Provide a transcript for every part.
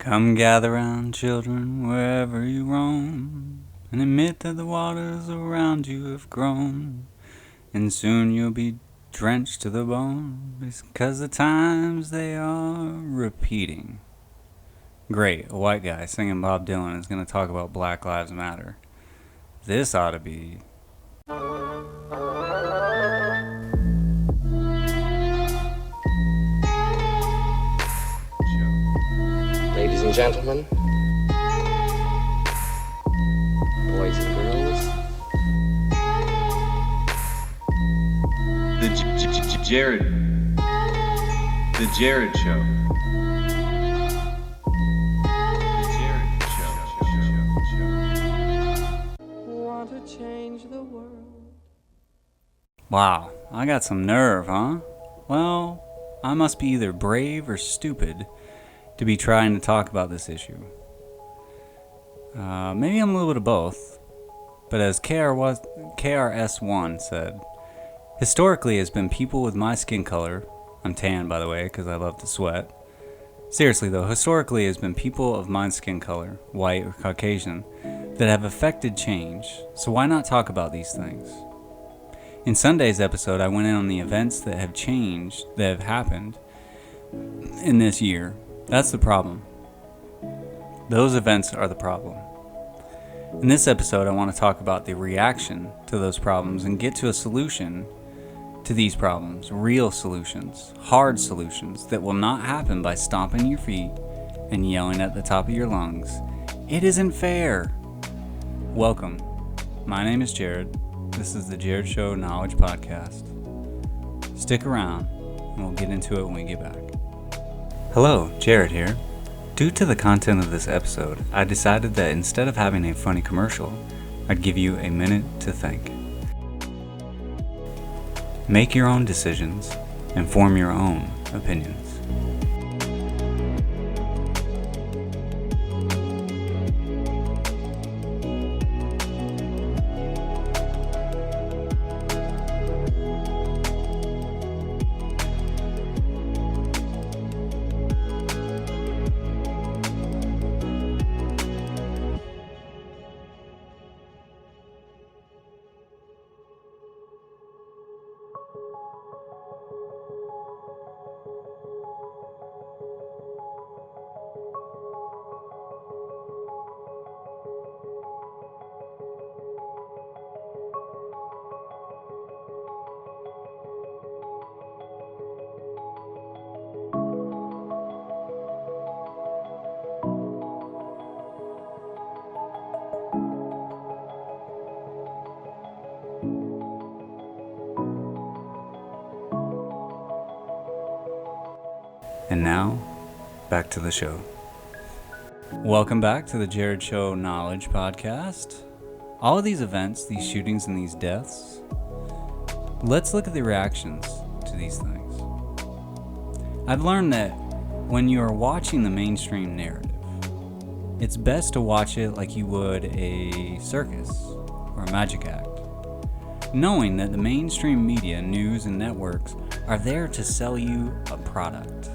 Come gather round, children, wherever you roam, and admit that the waters around you have grown, and soon you'll be drenched to the bone, because the times they are repeating. Great, a white guy singing Bob Dylan is going to talk about Black Lives Matter. This ought to be... Ladies and gentlemen, boys and girls, The Jared Show. want to change the world. Wow, I got some nerve, huh? Well, I must be either brave or stupid to be trying to talk about this issue. Maybe I'm a little bit of both, but as KRS-One said, historically it's been people with my skin color, I'm tan by the way because I love to sweat. Seriously though, historically it's been people of my skin color, white or Caucasian, that have affected change, so why not talk about these things? In Sunday's episode, I went in on the events that have changed, that have happened in this year. That's the problem. Those events are the problem. In this episode, I want to talk about the reaction to those problems and get to a solution to these problems. Real solutions, hard solutions that will not happen by stomping your feet and yelling at the top of your lungs. It isn't fair. Welcome. My name is Jared. This is the Jared Show Knowledge Podcast. Stick around and we'll get into it when we get back. Hello, Jared here. Due to the content of this episode, I decided that instead of having a funny commercial, I'd give you a minute to think. Make your own decisions and form your own opinions. And now, back to the show. Welcome back to the Jared Show Knowledge Podcast. All of these events, these shootings and these deaths, let's look at the reactions to these things. I've learned that when you are watching the mainstream narrative, it's best to watch it like you would a circus or a magic act, knowing that the mainstream media, news, and networks are there to sell you a product,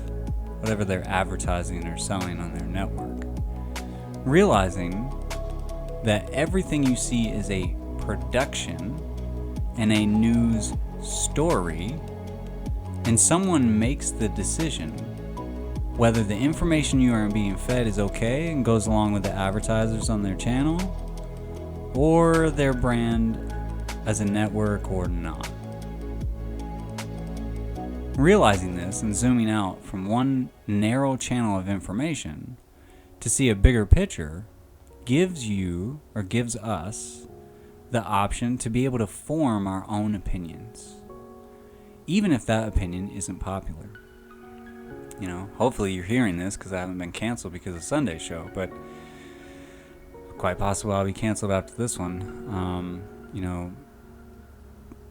whatever they're advertising or selling on their network. Realizing that everything you see is a production and a news story, and someone makes the decision whether the information you are being fed is okay and goes along with the advertisers on their channel, or their brand as a network or not. Realizing this and zooming out from one narrow channel of information to see a bigger picture gives you, or gives us, the option to be able to form our own opinions, even if that opinion isn't popular. You know, hopefully you're hearing this because I haven't been canceled because of Sunday's show, but quite possible I'll be canceled after this one.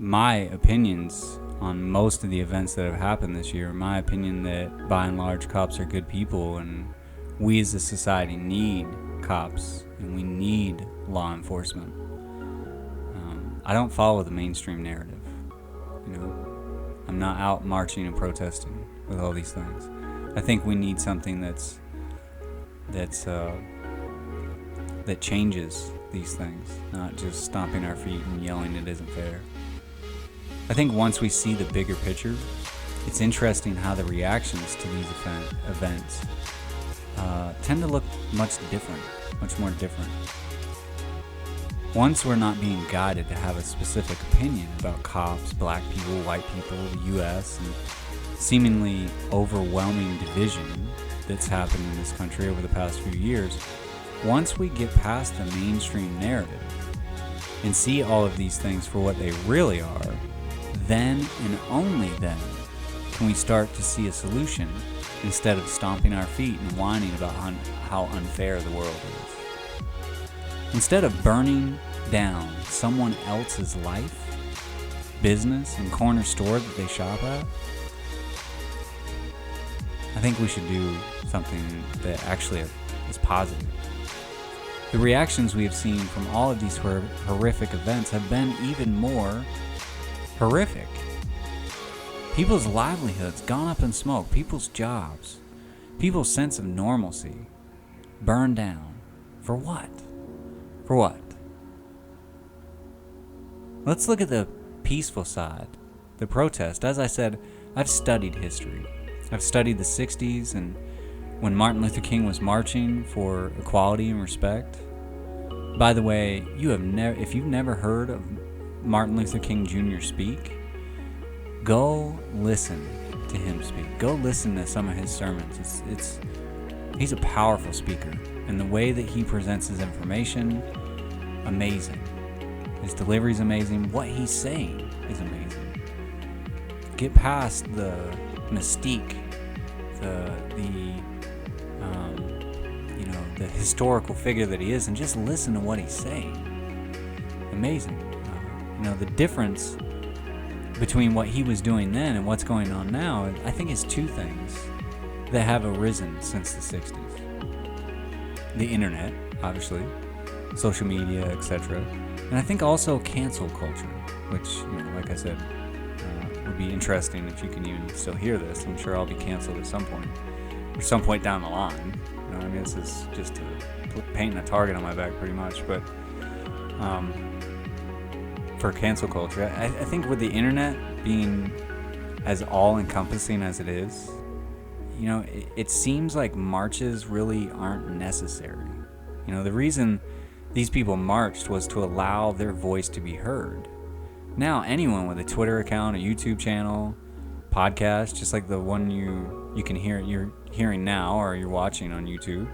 My opinions on most of the events that have happened this year, my opinion that by and large cops are good people and we as a society need cops and we need law enforcement. I don't follow the mainstream narrative. I'm not out marching and protesting with all these things. I think we need something that's that changes these things, not just stomping our feet and yelling it isn't fair. I think once we see the bigger picture, it's interesting how the reactions to these events tend to look much more different. Once we're not being guided to have a specific opinion about cops, black people, white people, the U.S., and seemingly overwhelming division that's happened in this country over the past few years, once we get past the mainstream narrative and see all of these things for what they really are, then and only then can we start to see a solution instead of stomping our feet and whining about how unfair the world is. Instead of burning down someone else's life, business, and corner store that they shop at, I think we should do something that actually is positive. The reactions we have seen from all of these horrific events have been even more horrific. People's livelihoods gone up in smoke, people's jobs, people's sense of normalcy burned down. For what? For what? Let's look at the peaceful side, the protest. As I said, I've studied history. I've studied the 60s and when Martin Luther King was marching for equality and respect. By the way, if you've never heard of Martin Luther King Jr. speak, go listen to him speak. Go listen to some of his sermons. He's a powerful speaker, and the way that he presents his information, amazing. His delivery is amazing. What he's saying is amazing. Get past the mystique, the historical figure that he is, and just listen to what he's saying. Amazing. The difference between what he was doing then and what's going on now, I think, is two things that have arisen since the 60s. The internet, obviously, social media, etc. And I think also cancel culture, which, like I said, would be interesting if you can even still hear this. I'm sure I'll be canceled at some point, or some point down the line. This is just painting a target on my back pretty much, but for cancel culture, I think with the internet being as all-encompassing as it is, it seems like marches really aren't necessary. The reason these people marched was to allow their voice to be heard. Now, anyone with a Twitter account, a YouTube channel, podcast, just like the one you can hear, you're hearing now, or you're watching on YouTube,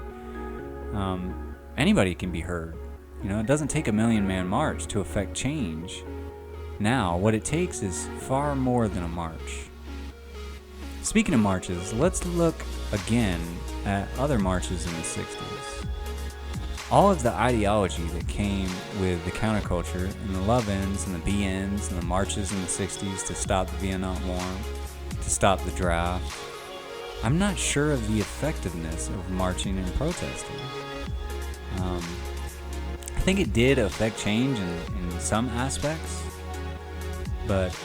anybody can be heard. It doesn't take a million-man march to affect change. Now, what it takes is far more than a march. Speaking of marches, let's look again at other marches in the 60s. All of the ideology that came with the counterculture and the love-ins and the B.Ms and the marches in the 60s to stop the Vietnam War, to stop the draft, I'm not sure of the effectiveness of marching and protesting. I think it did affect change in some aspects, but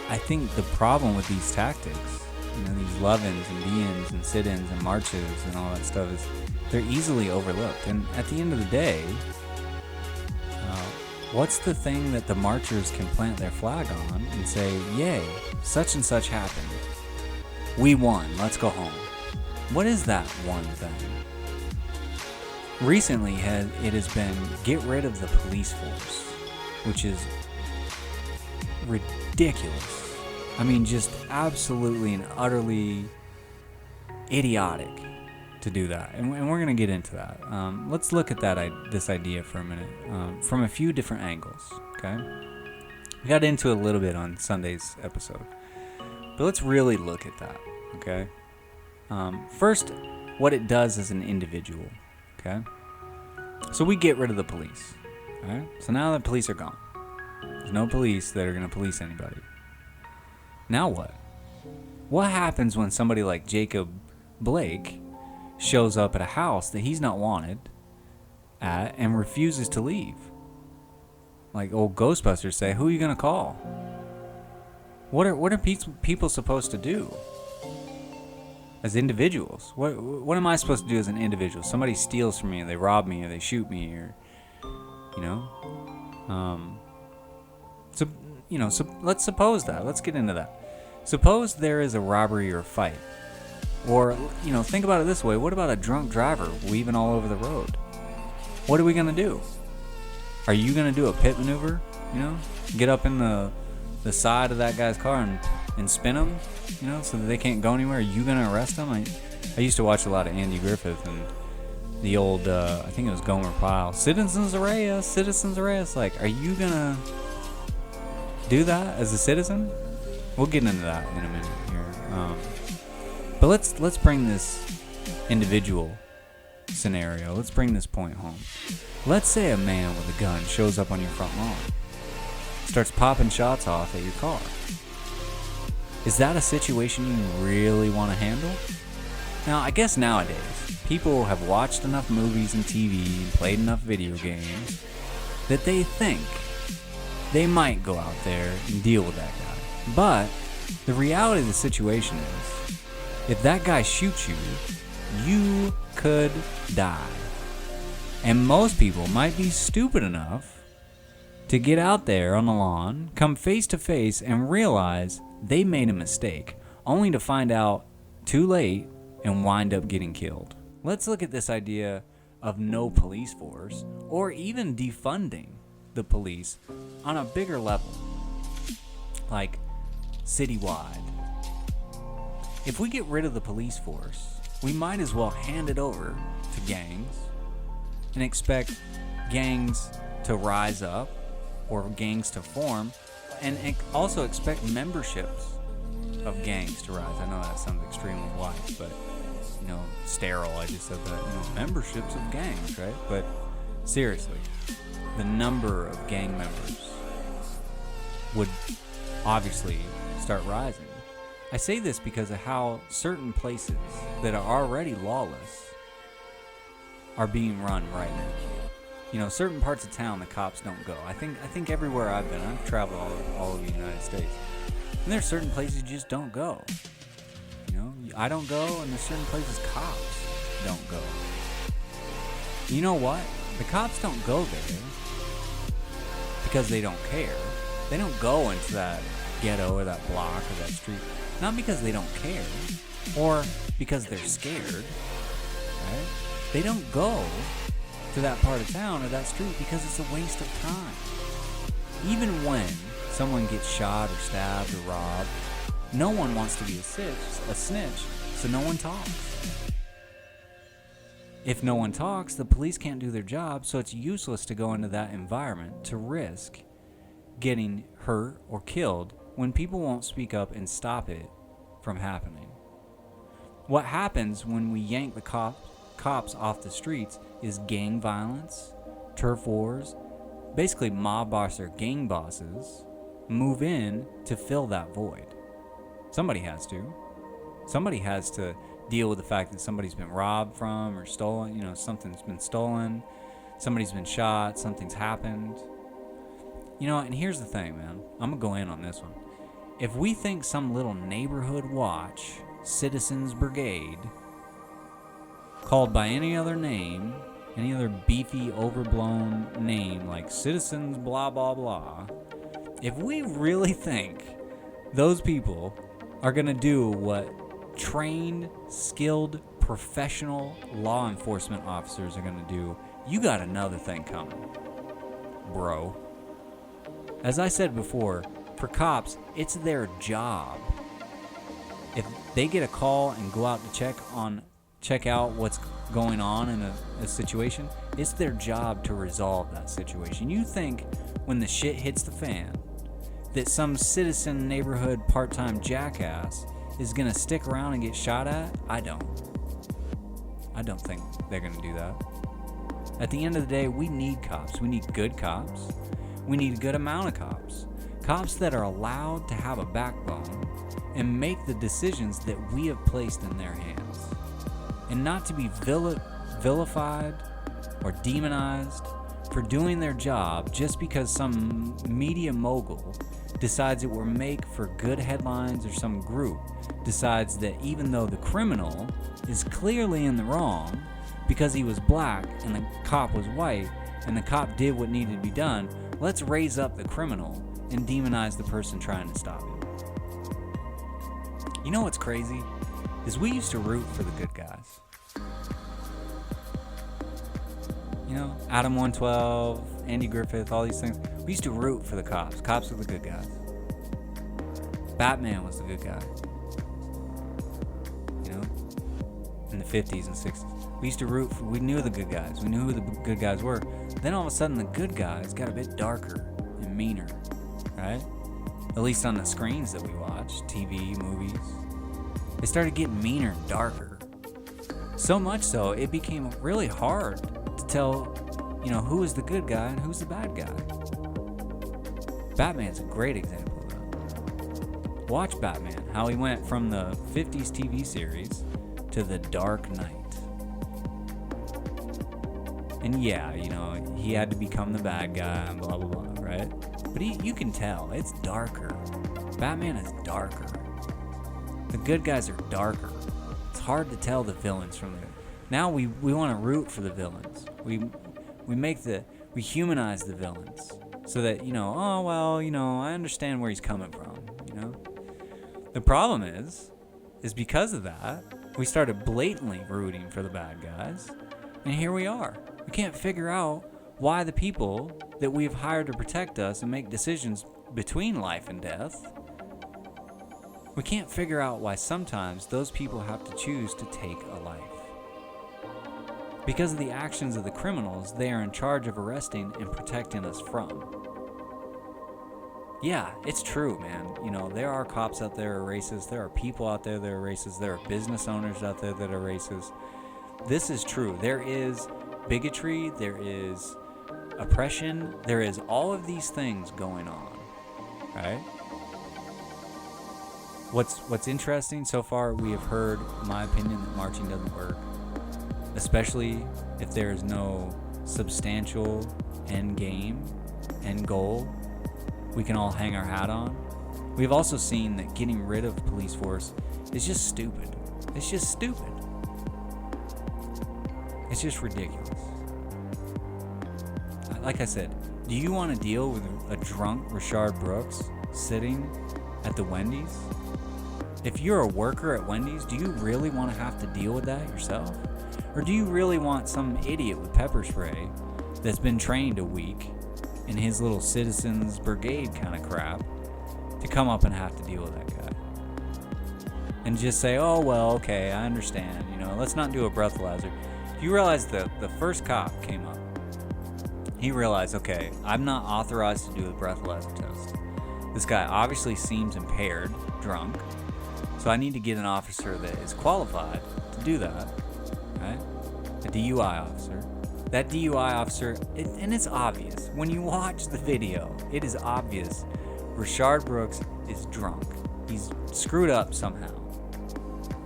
I think the problem with these tactics, these love-ins and be-ins and sit-ins and marches and all that stuff, is they're easily overlooked. And at the end of the day, what's the thing that the marchers can plant their flag on and say, yay, such and such happened. We won, let's go home. What is that one thing? Recently, it has been get rid of the police force, which is ridiculous. I mean, just absolutely and utterly idiotic to do that. And we're going to get into that. Let's look at this idea for a minute from a few different angles, okay? We got into it a little bit on Sunday's episode, but let's really look at that, okay? First, what it does as an individual, okay? So we get rid of the police, all right? So now the police are gone. There's no police that are going to police anybody. Now what? What happens when somebody like Jacob Blake shows up at a house that he's not wanted at and refuses to leave? Like old Ghostbusters say, who are you going to call? What are people supposed to do? as individuals. What am I supposed to do as an individual? Somebody steals from me, or they rob me, or they shoot me, or so let's suppose that. Let's get into that. Suppose there is a robbery or a fight. Or, think about it this way. What about a drunk driver weaving all over the road? What are we going to do? Are you going to do a pit maneuver? Get up in the side of that guy's car and spin him, so that they can't go anywhere? Are you going to arrest them? I used to watch a lot of Andy Griffith and the old, I think it was Gomer Pyle. Citizens arrest. Like, are you going to do that as a citizen? We'll get into that in a minute here. But let's bring this individual scenario. Let's bring this point home. Let's say a man with a gun shows up on your front lawn, starts popping shots off at your car. Is that a situation you really want to handle? Now, I guess nowadays, people have watched enough movies and TV and played enough video games that they think they might go out there and deal with that guy. But the reality of the situation is, if that guy shoots you, you could die. And most people might be stupid enough to get out there on the lawn, come face to face, and realize they made a mistake, only to find out too late and wind up getting killed. Let's look at this idea of no police force, or even defunding the police on a bigger level, like citywide. If we get rid of the police force, we might as well hand it over to gangs and expect gangs to rise up or gangs to form, and also expect memberships of gangs to rise. I know that sounds extremely wise, but sterile. I just said that. Memberships of gangs, right? But seriously, the number of gang members would obviously start rising. I say this because of how certain places that are already lawless are being run right now. Certain parts of town the cops don't go. I think everywhere I've been, I've traveled all over the United States, and there's certain places you just don't go. I don't go, and there's certain places cops don't go. You know what? The cops don't go there because they don't care. They don't go into that ghetto or that block or that street, not because they don't care or because they're scared, right? They don't go to that part of town or that street because it's a waste of time. Even when someone gets shot or stabbed or robbed, no one wants to be a snitch, so no one talks. If no one talks, the police can't do their job, so it's useless to go into that environment to risk getting hurt or killed when people won't speak up and stop it from happening. What happens when we yank the cops off the streets is gang violence, turf wars, basically mob boss or gang bosses move in to fill that void. Somebody has to. Somebody has to deal with the fact that somebody's been robbed from or stolen, something's been stolen, somebody's been shot, something's happened. And here's the thing, man. I'm going to go in on this one. If we think some little neighborhood watch, Citizens Brigade, called by any other name, any other beefy, overblown name like Citizens blah, blah, blah, if we really think those people are going to do what trained, skilled, professional law enforcement officers are going to do, you got another thing coming, bro. As I said before, for cops, it's their job. If they get a call and go out to check out what's going on in a situation, it's their job to resolve that situation. You think when the shit hits the fan that some citizen neighborhood part-time jackass is gonna stick around and get shot at? I don't think they're gonna do that. At the end of the day, we need cops. We need good cops. We need a good amount of cops. Cops that are allowed to have a backbone and make the decisions that we have placed in their hands. And not to be vilified or demonized for doing their job just because some media mogul decides it will make for good headlines or some group decides that even though the criminal is clearly in the wrong because he was black and the cop was white and the cop did what needed to be done, let's raise up the criminal and demonize the person trying to stop him. You know what's crazy? Is we used to root for the good guys. You know, Adam 112, Andy Griffith, all these things. We used to root for the cops. Cops were the good guys. Batman was the good guy. You know, in the 50s and 60s. We used to root for, we knew the good guys. We knew who the good guys were. Then all of a sudden the good guys got a bit darker and meaner, right? At least on the screens that we watched, TV, movies. They started getting meaner and darker. So much so, it became really hard to tell, you know, who is the good guy and who's the bad guy. Batman's a great example of that. Watch Batman, how he went from the 50s TV series to the Dark Knight. And yeah, you know, he had to become the bad guy and blah, blah, blah, right? But you can tell, it's darker. Batman is darker. The good guys are darker. It's hard to tell the villains from the... Now we want to root for the villains. We humanize the villains so that, you know, oh, well, you know, I understand where he's coming from, you know? The problem is because of that, we started blatantly rooting for the bad guys, and here we are. We can't figure out why the people that we've hired to protect us and make decisions between life and death, we can't figure out why sometimes those people have to choose to take a life. Because of the actions of the criminals they are in charge of arresting and protecting us from. Yeah, it's true, man. You know, there are cops out there who are racist. There are people out there that are racist. There are business owners out there that are racist. This is true. There is bigotry. There is oppression. There is all of these things going on, right? What's interesting so far, we have heard, in my opinion, that marching doesn't work. Especially if there is no substantial end game, end goal we can all hang our hat on. We've also seen that getting rid of the police force is just stupid. It's just stupid. It's just ridiculous. Like I said, do you want to deal with a drunk Rashard Brooks sitting at the Wendy's? If you're a worker at Wendy's, do you really want to have to deal with that yourself? Or do you really want some idiot with pepper spray that's been trained a week in his little citizens brigade kind of crap to come up and have to deal with that guy? And just say, oh, well, okay, I understand. You know, let's not do a breathalyzer. You realize the first cop came up. He realized, okay, I'm not authorized to do a breathalyzer test. This guy obviously seems impaired, drunk. So I need to get an officer that is qualified to do that. Right? A DUI officer. That DUI officer, and it's obvious. When you watch the video, it is obvious Rashard Brooks is drunk. He's screwed up somehow.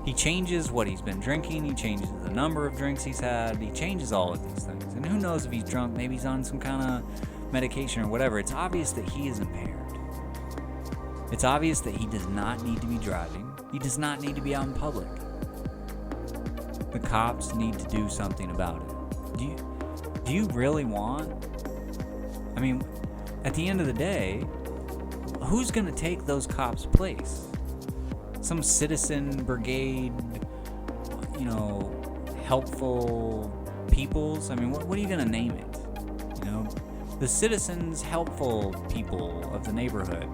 He changes what he's been drinking. He changes the number of drinks he's had. He changes all of these things. And who knows if he's drunk. Maybe he's on some kind of medication or whatever. It's obvious that he is impaired. It's obvious that he does not need to be driving. He does not need to be out in public. The cops need to do something about it. Do you really want? I mean, at the end of the day, who's going to take those cops' place? Some citizen brigade, you know, helpful peoples? I mean, what are you going to name it? You know, the citizens helpful people of the neighborhood.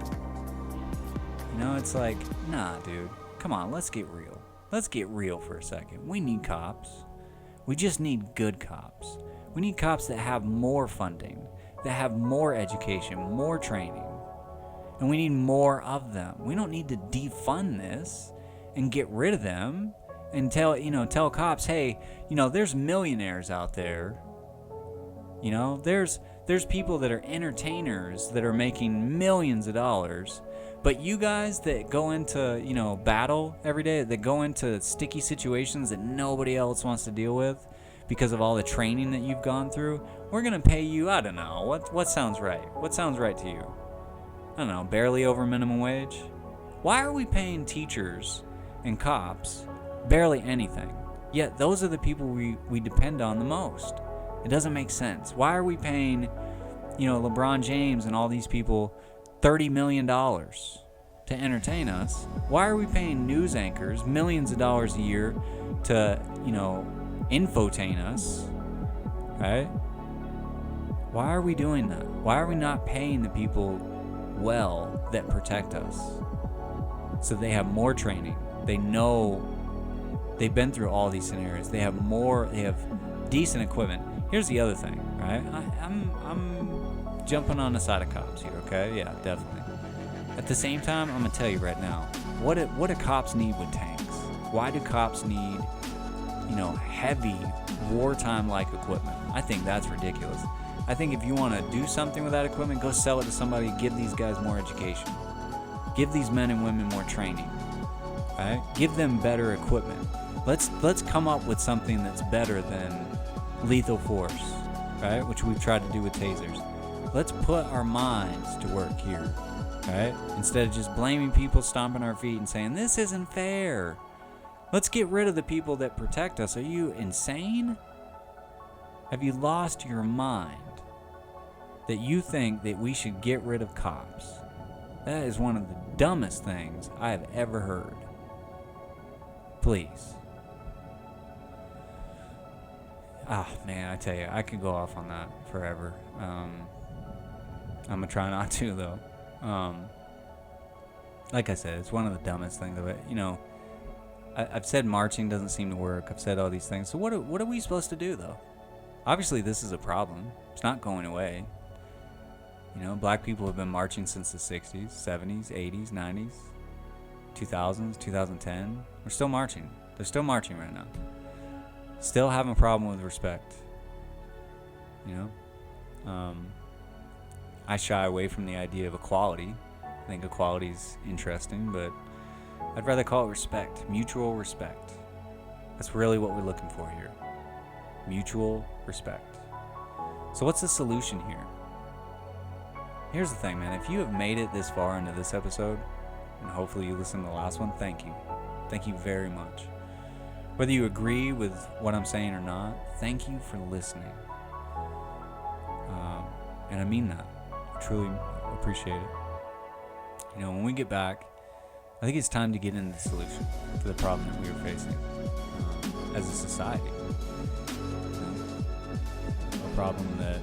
You know, it's like, nah, dude, come on, let's get real. Let's get real for a second. We need cops. We just need good cops. We need cops that have more funding, that have more education, more training. And we need more of them. We don't need to defund this and get rid of them and tell cops, hey, you know, there's millionaires out there. You know, there's people that are entertainers that are making millions of dollars. But you guys that go into, you know, battle every day, that go into sticky situations that nobody else wants to deal with because of all the training that you've gone through, we're going to pay you, I don't know, what sounds right? What sounds right to you? I don't know, barely over minimum wage? Why are we paying teachers in cops, barely anything. Yet those are the people we depend on the most. It doesn't make sense. Why are we paying, LeBron James and all these people $30 million to entertain us? Why are we paying news anchors millions of dollars a year to, infotain us, right? Why are we doing that? Why are we not paying the people well that protect us so they have more training? They know, they've been through all these scenarios. They have decent equipment. Here's the other thing, right? I'm jumping on the side of cops here, okay? Yeah, definitely. At the same time, I'm gonna tell you right now, what do cops need with tanks? Why do cops need, heavy wartime-like equipment? I think that's ridiculous. I think if you want to do something with that equipment, go sell it to somebody. Give these guys more education. Give these men and women more training. Right? Give them better equipment. Let's come up with something that's better than lethal force, right? Which we've tried to do with tasers. Let's put our minds to work here, right? Instead of just blaming people, stomping our feet, and saying this isn't fair. Let's get rid of the people that protect us. Are you insane? Have you lost your mind that you think that we should get rid of cops? That is one of the dumbest things I have ever heard. Please. Man, I tell you, I could go off on that forever. I'm going to try not to, though. Like I said, it's one of the dumbest things of it. I've said marching doesn't seem to work. I've said all these things. So what are we supposed to do, though? Obviously, this is a problem. It's not going away. Black people have been marching since the 60s, 70s, 80s, 90s, 2000s, 2010. We're still marching. They're still marching right now. Still having a problem with respect. I shy away from the idea of equality. I think equality is interesting, but I'd rather call it respect, mutual respect. That's really what we're looking for here. Mutual respect. So what's the solution here? Here's the thing, man. If you have made it this far into this episode, and hopefully you listened to the last one, thank you. Thank you very much. Whether you agree with what I'm saying or not, thank you for listening. And I mean that. I truly appreciate it. When we get back, I think it's time to get into the solution to the problem that we are facing as a society. A problem that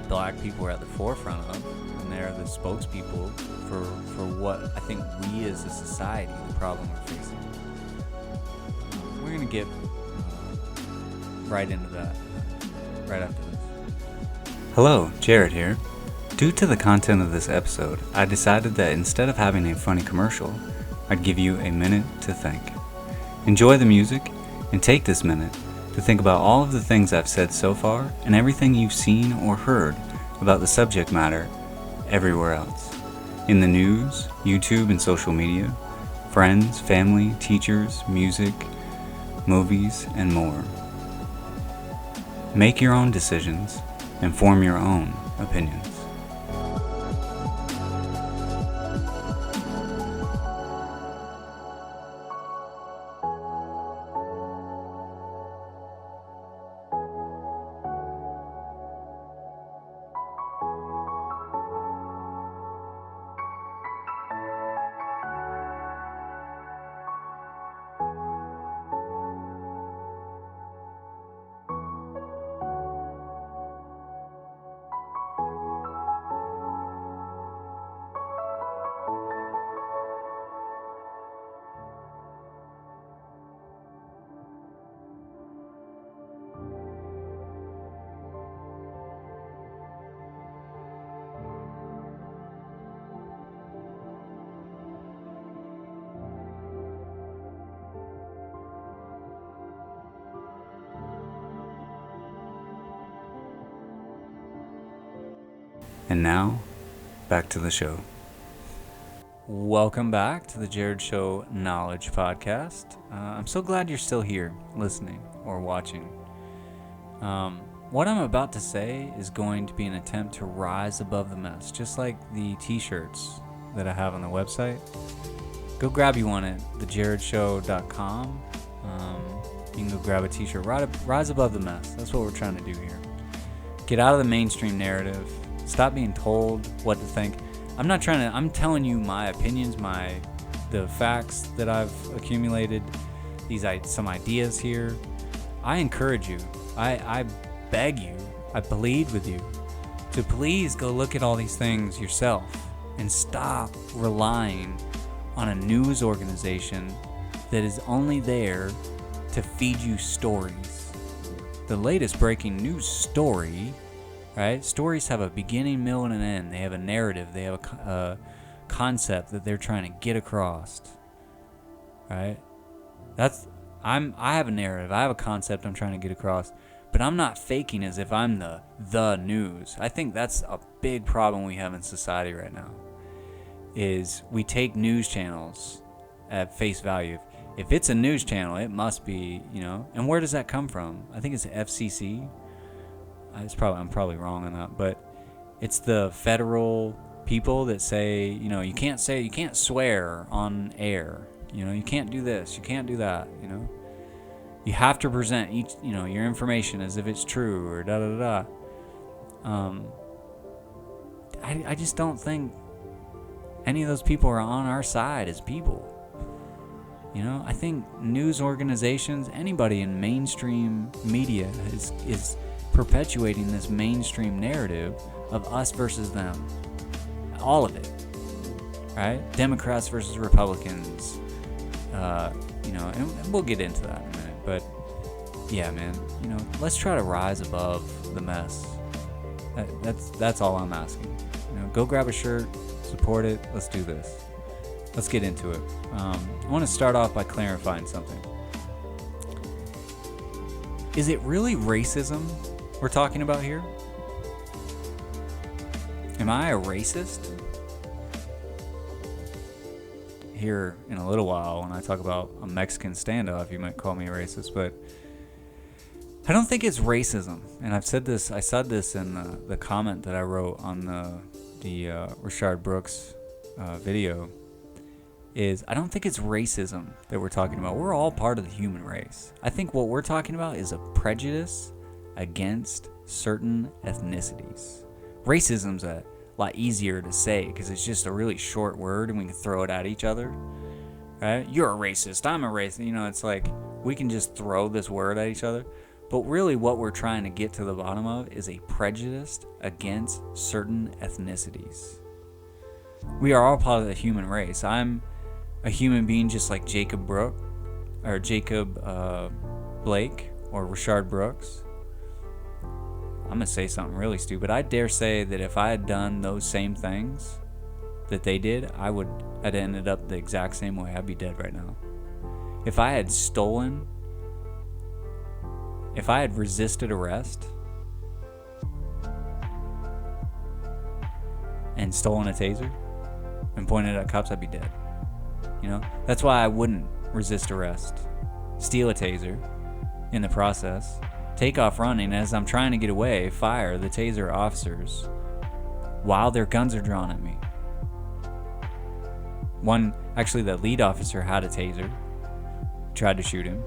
black people are at the forefront of, and they're the spokespeople for what I think we as a society, the problem we're facing. We're going to get right into that right after this. Hello, Jared here. Due to the content of this episode, I decided that instead of having a funny commercial, I'd give you a minute to think. Enjoy the music, and take this minute to think about all of the things I've said so far and everything you've seen or heard about the subject matter everywhere else. In the news, YouTube and social media, friends, family, teachers, music, movies, and more. Make your own decisions and form your own opinions. And now, back to the show. Welcome back to the Jared Show Knowledge Podcast. I'm so glad you're still here listening or watching. What I'm about to say is going to be an attempt to rise above the mess, just like the t-shirts that I have on the website. go grab you one at TheJarredShow.com. You can go grab a t-shirt. Rise above the mess. That's what we're trying to do here. Get out of the mainstream narrative. Stop being told what to think. I'm telling you my opinions, the facts that I've accumulated, some ideas here. I encourage you. I beg you. I plead with you to please go look at all these things yourself and stop relying on a news organization that is only there to feed you stories. The latest breaking news story, right? Stories have a beginning, middle, and an end. They have a narrative. They have a concept that they're trying to get across, right? I have a narrative. I have a concept I'm trying to get across, but I'm not faking as if I'm the news. I think that's a big problem we have in society right now, is we take news channels at face value. If it's a news channel, it must be, and where does that come from? I think it's the FCC. I'm probably wrong on that, but it's the federal people that say, you can't swear on air. You can't do this, you can't do that, You have to present your information as if it's true or da da da. I just don't think any of those people are on our side as people. I think news organizations, anybody in mainstream media is perpetuating this mainstream narrative of us versus them. All of it, right? Democrats versus Republicans, and we'll get into that in a minute. But yeah, man, let's try to rise above the mess. That's all I'm asking. Go grab a shirt, support it. Let's do this. Let's get into it. I want to start off by clarifying something. Is it really racism we're talking about here? Am I a racist? Here in a little while, when I talk about a Mexican standoff, you might call me a racist, but I don't think it's racism. And I said this in the comment that I wrote on the Rashard Brooks video. I don't think it's racism that we're talking about. We're all part of the human race. I think what we're talking about is a prejudice against certain ethnicities. Racism's a lot easier to say because it's just a really short word and we can throw it at each other, right? You're a racist, I'm a racist. It's like we can just throw this word at each other. But really what we're trying to get to the bottom of is a prejudice against certain ethnicities. We are all part of the human race. I'm a human being just like Jacob Blake or Rashard Brooks. I'm going to say something really stupid. I dare say that if I had done those same things that they did, I'd ended up the exact same way. I'd be dead right now. If I had stolen, if I had resisted arrest and stolen a taser and pointed at cops, I'd be dead. That's why I wouldn't resist arrest, steal a taser in the process, take off running as I'm trying to get away, fire the taser officers while their guns are drawn at me. The lead officer had a taser, tried to shoot him.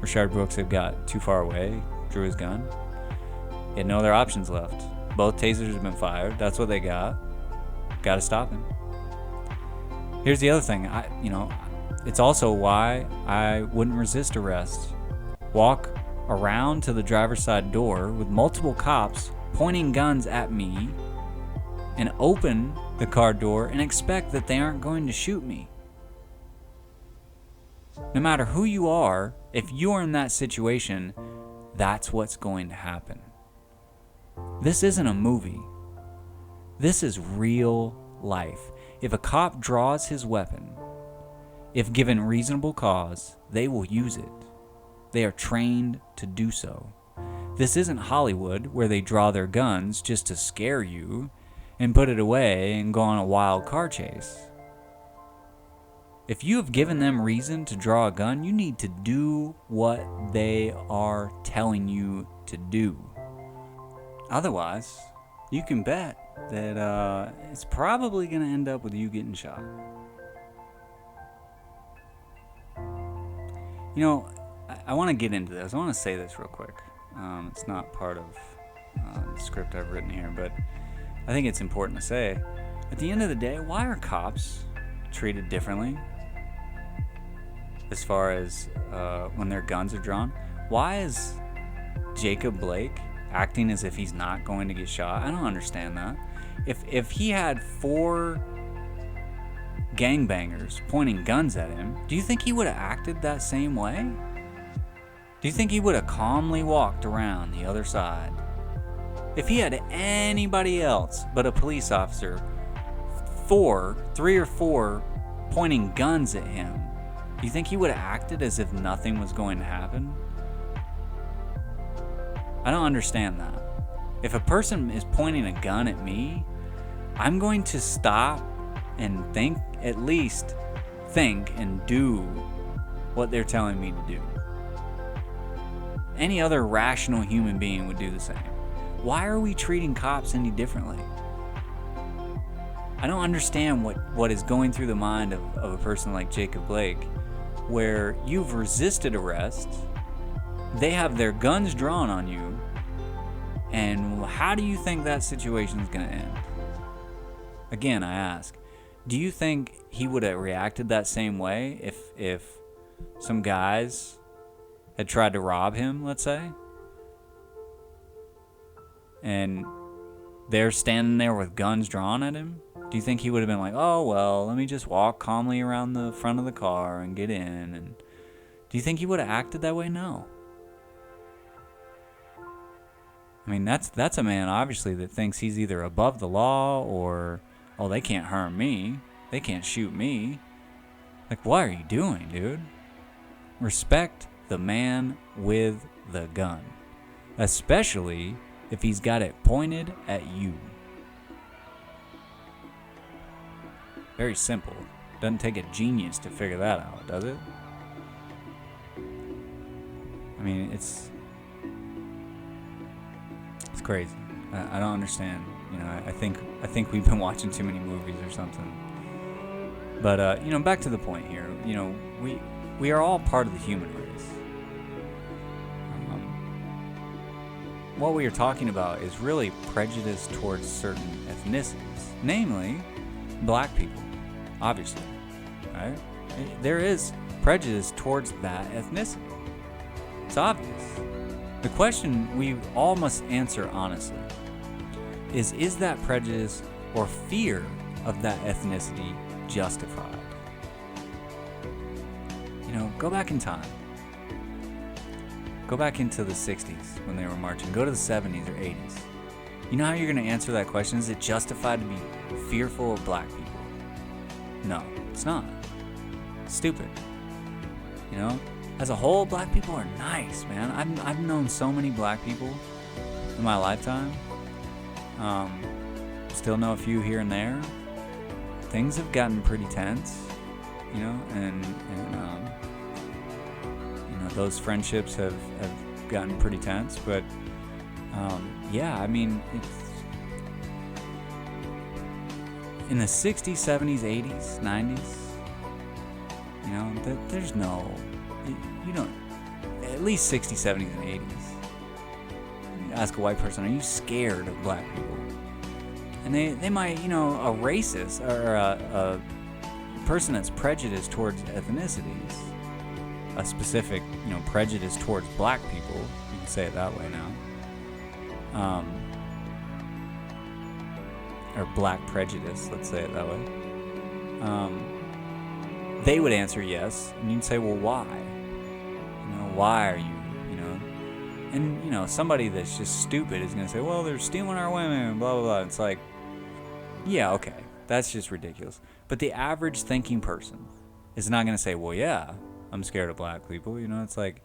Rashard Brooks had got too far away, drew his gun. He had no other options left. Both tasers had been fired. That's what they got. Got to stop him. Here's the other thing. It's also why I wouldn't resist arrest. Walk around to the driver's side door with multiple cops pointing guns at me and open the car door and expect that they aren't going to shoot me. No matter who you are, if you're in that situation, that's what's going to happen. This isn't a movie. This is real life. If a cop draws his weapon, if given reasonable cause, they will use it. They are trained to do so. This isn't Hollywood where they draw their guns just to scare you and put it away and go on a wild car chase. If you have given them reason to draw a gun, you need to do what they are telling you to do. Otherwise, you can bet that it's probably going to end up with you getting shot. You know, I want to get into this. I want to say this real quick. It's not part of the script I've written here, but I think it's important to say. At the end of the day, why are cops treated differently as far as when their guns are drawn? Why is Jacob Blake acting as if he's not going to get shot? I don't understand that. If he had 4 gangbangers pointing guns at him, do you think he would have acted that same way? Do you think he would have calmly walked around the other side? If he had anybody else but a police officer, 3 or 4 pointing guns at him, do you think he would have acted as if nothing was going to happen? I don't understand that. If a person is pointing a gun at me, I'm going to stop and think, at least think and do what they're telling me to do. Any other rational human being would do the same. Why are we treating cops any differently? I don't understand what is going through the mind of a person like Jacob Blake, where you've resisted arrest, they have their guns drawn on you, and how do you think that situation is going to end? Again, I ask, do you think he would have reacted that same way if some guys had tried to rob him, let's say? And they're standing there with guns drawn at him? Do you think he would have been like, oh, well, let me just walk calmly around the front of the car and get in? And do you think he would have acted that way? No. I mean, that's a man, obviously, that thinks he's either above the law or, oh, they can't harm me. They can't shoot me. Like, what are you doing, dude? Respect the man with the gun. Especially if he's got it pointed at you. Very simple. Doesn't take a genius to figure that out, does it? I mean, it's crazy. I don't understand. You know, I think we've been watching too many movies or something. But you know, back to the point here. You know, we are all part of the human race. What we are talking about is really prejudice towards certain ethnicities, namely black people, obviously, right? There is prejudice towards that ethnicity. It's obvious. The question we all must answer honestly is that prejudice or fear of that ethnicity justified? You know, go back in time. Go back into the 60s when they were marching. Go to the 70s or 80s. You know how you're going to answer that question? Is it justified to be fearful of black people? No, it's not. It's stupid. You know? As a whole, black people are nice, man. I've known so many black people in my lifetime. Still know a few here and there. Things have gotten pretty tense, you know, and you know, those friendships have gotten pretty tense. But yeah, I mean, it's in the 60s, 70s, 80s, 90s. You know, there's no, you don't, at least 60s, 70s, and 80s. You ask a white person, are you scared of black people? And they might, you know, a racist or a person that's prejudiced towards ethnicities, a specific, you know, prejudice towards black people, you can say it that way now, or black prejudice, let's say it that way, they would answer yes, and you'd say, well, why? You know, why are you, you know? And, you know, somebody that's just stupid is going to say, well, they're stealing our women, blah, blah, blah. It's like, yeah, okay, that's just ridiculous. But the average thinking person is not going to say, well, yeah, I'm scared of black people. You know, it's like,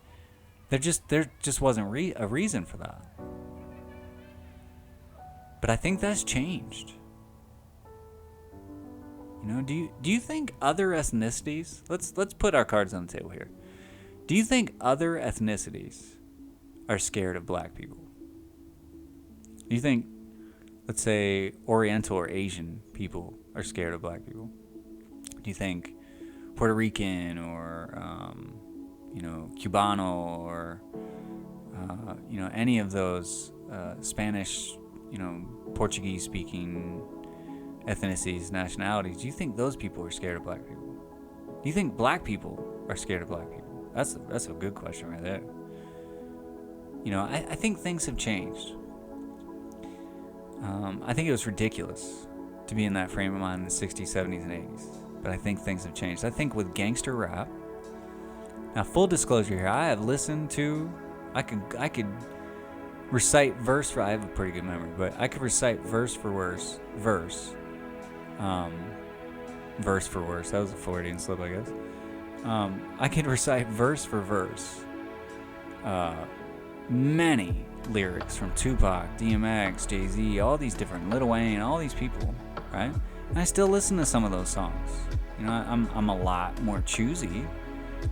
there just wasn't a reason for that. But I think that's changed. You know, do you think other ethnicities, let's put our cards on the table here. Do you think other ethnicities are scared of black people? Do you think, let's say, Oriental or Asian people are scared of black people? Do you think Puerto Rican or Cubano or, any of those Spanish, Portuguese speaking ethnicities, nationalities, do you think those people are scared of black people? Do you think black people are scared of black people? That's a good question right there. I think things have changed. I think it was ridiculous to be in that frame of mind in the 60s, 70s, and 80s. But I think things have changed. I think with gangster rap, now full disclosure here, I have listened to, I could recite verse for, I have a pretty good memory, but I could recite verse for verse, verse for verse. That was a Freudian slip, I guess. I could recite verse for verse many lyrics from Tupac, DMX, Jay-Z, all these different, Lil Wayne, all these people, right? And I still listen to some of those songs. I'm a lot more choosy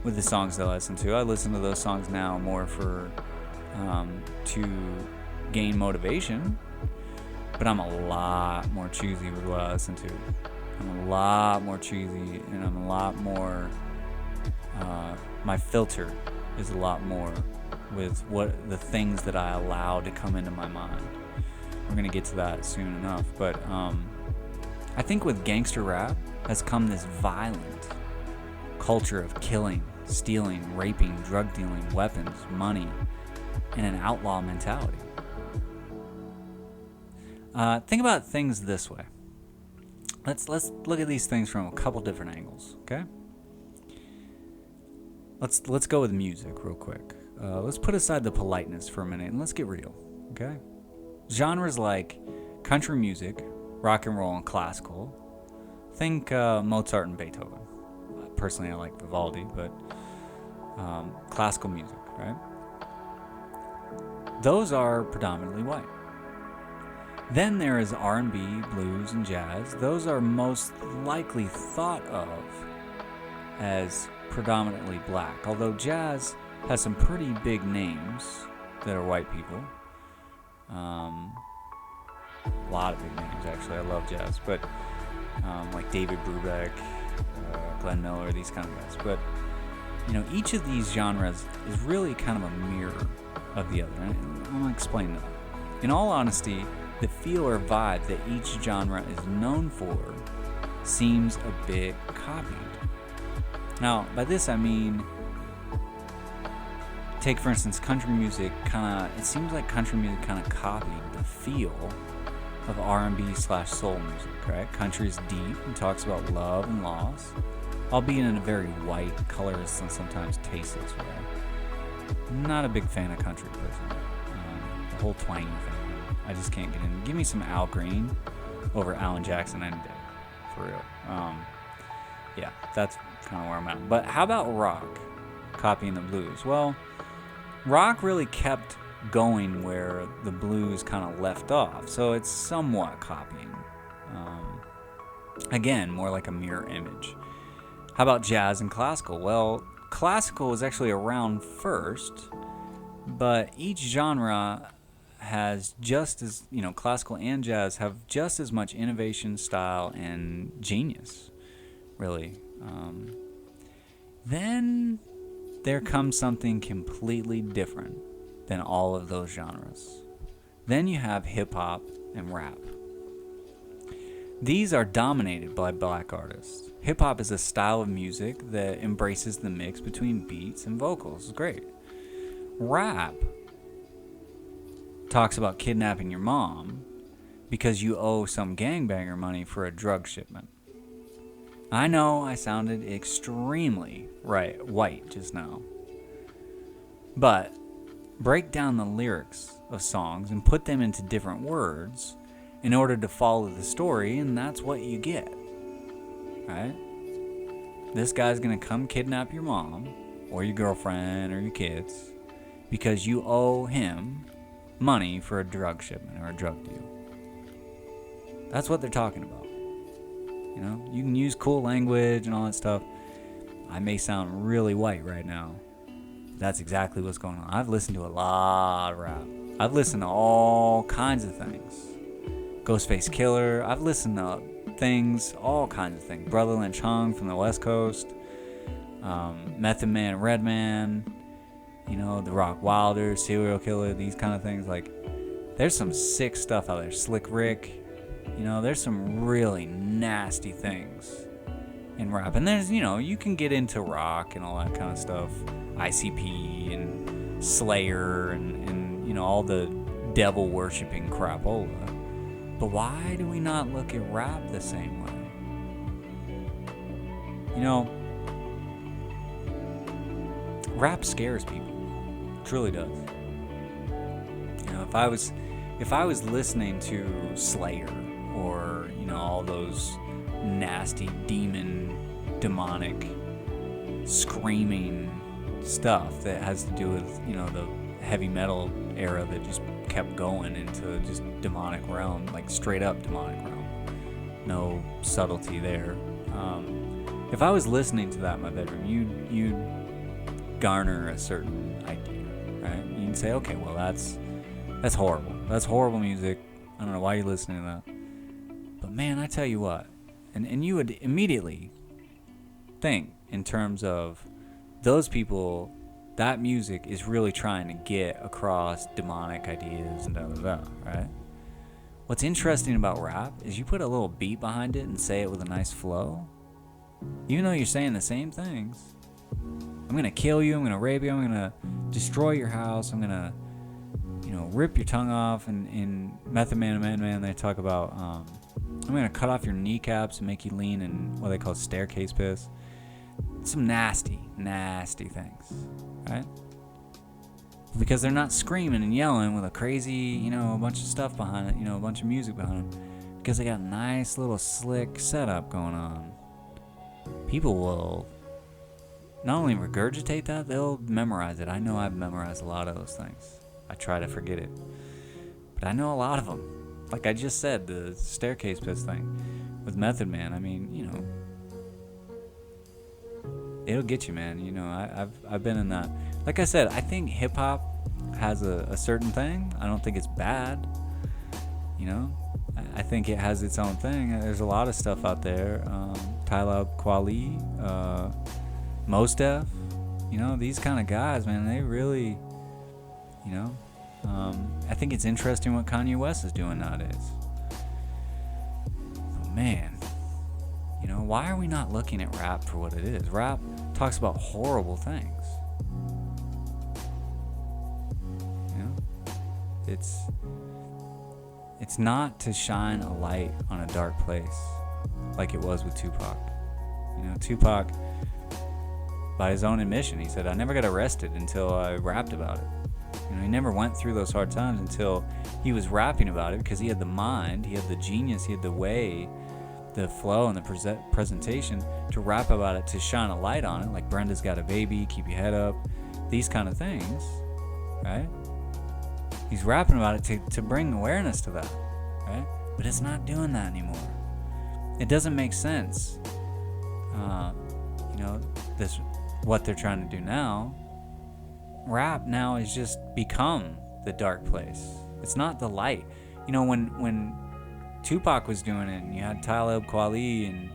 with the songs that I listen to. I listen to those songs now more for to gain motivation, but I'm a lot more choosy with what I listen to. I'm a lot more choosy, and I'm a lot more. My filter is a lot more with what the things that I allow to come into my mind. We're gonna get to that soon enough, but I think with gangster rap has come this violent culture of killing, stealing, raping, drug dealing, weapons, money, and an outlaw mentality. Think about things this way. Let's look at these things from a couple different angles, okay? Let's go with music real quick. Let's put aside the politeness for a minute and let's get real, okay? Genres like country music, rock and roll, and classical. Think Mozart and Beethoven. Personally, I like Vivaldi, but classical music, right? Those are predominantly white. Then there is R&B, blues, and jazz. Those are most likely thought of as predominantly black, although jazz has some pretty big names that are white people. A lot of big names, actually. I love jazz, but like David Brubeck, Glenn Miller, these kind of guys. But each of these genres is really kind of a mirror of the other, and I'm gonna explain that. In all honesty, the feel or vibe that each genre is known for seems a bit copied. Now, by this I mean, take for instance country music. It seems like country music kind of copied the feel of R&B/soul music, right? Country is deep and talks about love and loss, albeit in a very white, colorless, and sometimes tasteless way. Not a big fan of country personally. The whole twangy thing, I just can't get in. Give me some Al Green over Alan Jackson any day, for real. Yeah, that's kind of where I'm at. But how about rock copying the blues? Well, rock really kept going where the blues kind of left off, so it's somewhat copying. Again, more like a mirror image. How about jazz and classical? Well, classical was actually around first, but each genre has just as, classical and jazz have just as much innovation, style, and genius, really. Then there comes something completely different than all of those genres. Then you have hip-hop and rap. These are dominated by black artists. Hip-hop is a style of music that embraces the mix between beats and vocals. It's great. Rap talks about kidnapping your mom because you owe some gangbanger money for a drug shipment. I know I sounded extremely white just now. But break down the lyrics of songs and put them into different words in order to follow the story, and that's what you get. Right? This guy's gonna come kidnap your mom or your girlfriend or your kids because you owe him money for a drug shipment or a drug deal. That's what they're talking about. You can use cool language and all that stuff. I may sound really white right now. That's exactly what's going on. I've listened to a lot of rap. I've listened to all kinds of things. Ghostface Killer. I've listened to things, all kinds of things. Brother Lynch Hung from the West Coast. Method Man, Redman, you know, the Rock Wilder, Serial Killer, these kind of things. Like, there's some sick stuff out there. Slick Rick, you know, there's some really nasty things in rap. And there's, you know, you can get into rock and all that kind of stuff. ICP and Slayer and you know, all the devil worshipping crapola. But why do we not look at rap the same way? You know, rap scares people. It truly does. You know, if I was listening to Slayer or, you know, all those nasty demonic screaming stuff that has to do with, you know, the heavy metal era that just kept going into just demonic realm, like straight up demonic realm, no subtlety there. If I was listening to that in my bedroom, you'd garner a certain idea, right? You'd say, okay, well, that's horrible. That's horrible music. I don't know why you're listening to that. But man, I tell you what, and you would immediately think in terms of those people, that music is really trying to get across demonic ideas and da-da-da, right? What's interesting about rap is you put a little beat behind it and say it with a nice flow. Even though you're saying the same things, I'm going to kill you, I'm going to rape you, I'm going to destroy your house, I'm going to, you know, rip your tongue off. And in Method Man and Madman, they talk about, I'm going to cut off your kneecaps and make you lean in what they call staircase piss. Some nasty things, right? Because they're not screaming and yelling with a crazy, you know, a bunch of stuff behind it, you know, a bunch of music behind them. Because they got a nice little slick setup going on. People will not only regurgitate that, they'll memorize it. I know I've memorized a lot of those things. I try to forget it. But I know a lot of them. Like I just said, the staircase piss thing with Method Man, I mean, you know, it'll get you, man. You know, I've been in that. Like I said, I think hip hop has a certain thing. I don't think it's bad. You know, I think it has its own thing. There's a lot of stuff out there. Talib Kweli, Mos Def, you know, these kind of guys, man, they really, you know, I think it's interesting what Kanye West is doing nowadays. Oh, man, you know, why are we not looking at rap for what it is? Rap talks about horrible things. You know, it's not to shine a light on a dark place like it was with Tupac. You know, Tupac, by his own admission, he said, I never got arrested until I rapped about it. You know, he never went through those hard times until he was rapping about it, because he had the mind, he had the genius, he had the way, the flow, and the presentation to rap about it, to shine a light on it, like Brenda's Got a Baby, Keep Your Head Up, these kind of things, right? He's rapping about it to bring awareness to that, right? But it's not doing that anymore. It doesn't make sense. You know, what they're trying to do now. Rap now has just become the dark place. It's not the light. You know, when Tupac was doing it, and you had Talib Kweli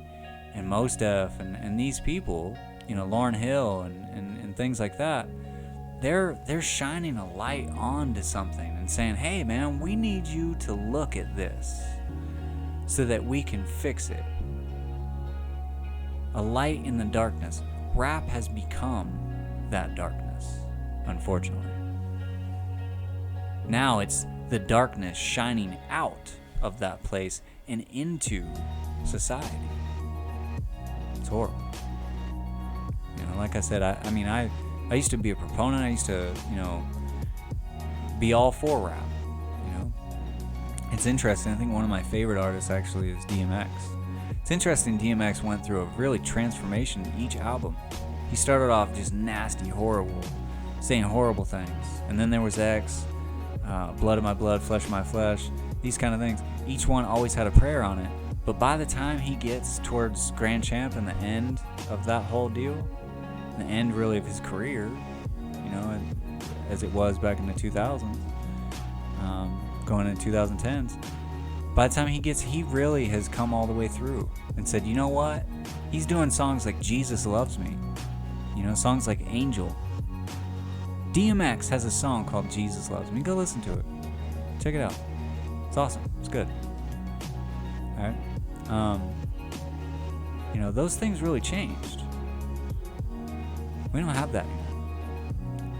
and Mos Def and these people, you know, Lauryn Hill and things like that, they're shining a light onto something and saying, hey man, we need you to look at this so that we can fix it. A light in the darkness. Rap has become that darkness, unfortunately. Now it's the darkness shining out of that place and into society. It's horrible. You know, like I said, I used to be a proponent. I used to, you know, be all for rap. You know, it's interesting. I think one of my favorite artists actually is DMX. It's interesting. DMX went through a really transformation each album. He started off just nasty, horrible, saying horrible things, and then there was X, Blood of My Blood, Flesh of My Flesh, these kind of things. Each one always had a prayer on it. But by the time he gets towards Grand Champ and the end of that whole deal, the end really of his career, you know, and as it was back in the 2000s, going into 2010s, by the time he really has come all the way through and said, you know what, he's doing songs like Jesus Loves Me, Songs like Angel. DMX has a song called Jesus Loves Me. Go listen to it. Check it out. It's awesome. It's good. Alright? Those things really changed. We don't have that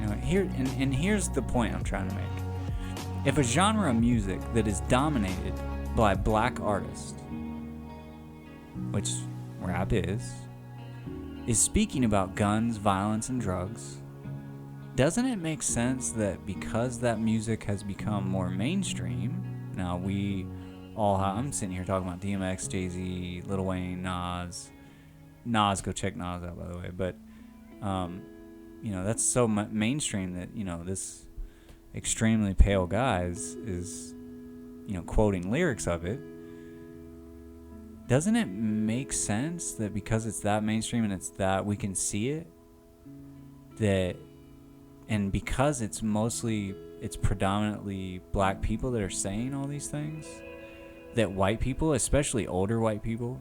anymore. Here's the point I'm trying to make. If a genre of music that is dominated by black artists, which rap is speaking about guns, violence, and drugs, doesn't it make sense that because that music has become more mainstream, now I'm sitting here talking about DMX, Jay-Z, Lil Wayne, Nas, go check Nas out, by the way, but, that's so mainstream that, this extremely pale guy is quoting lyrics of it. Doesn't it make sense that because it's that mainstream and it's that we can see it, and because it's predominantly black people that are saying all these things, that white people, especially older white people,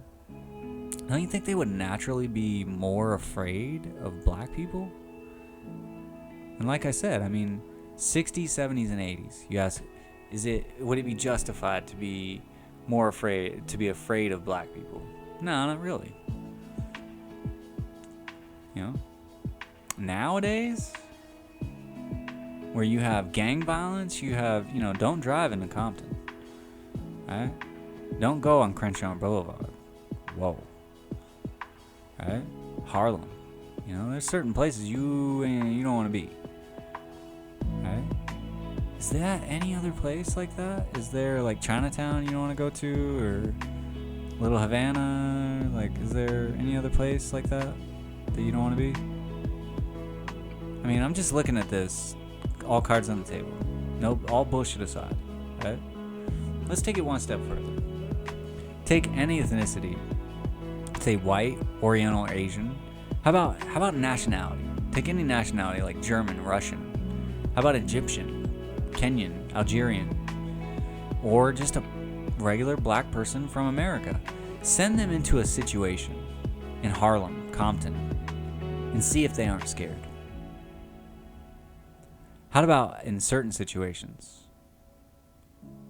don't you think they would naturally be more afraid of black people? And like I said, 60s, 70s, and 80s, you ask, would it be justified to be afraid of black people? No, not really. Nowadays, where you have gang violence, you have, don't drive into Compton. Right? Don't go on Crenshaw Boulevard. Whoa. Right? Harlem. There's certain places you don't want to be. Right? Is there any other place like that? Is there like Chinatown you don't want to go to, or Little Havana? Like, is there any other place like that you don't want to be? I'm just looking at this, all cards on the table. Nope, all bullshit aside. Right? Let's take it one step further. Take any ethnicity, say white, Oriental, or Asian. How about nationality? Take any nationality like German, Russian. How about Egyptian, Kenyan, Algerian, or just a regular black person from America? Send them into a situation in Harlem, Compton, and see if they aren't scared. How about in certain situations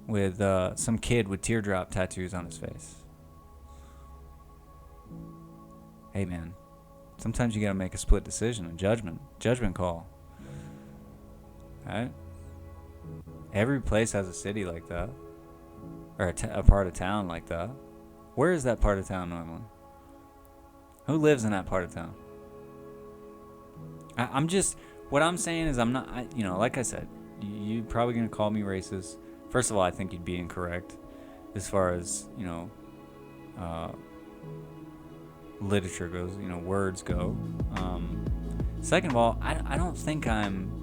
with some kid with teardrop tattoos on his face? Hey man, sometimes you gotta make a split decision, a judgment call. Right? Every place has a city like that, or a part of town like that. Where is that part of town normally? Who lives in that part of town? What I'm saying is I'm not, like I said, you're probably going to call me racist. First of all, I think you'd be incorrect as far as, literature goes, words go. Second of all, I don't think I'm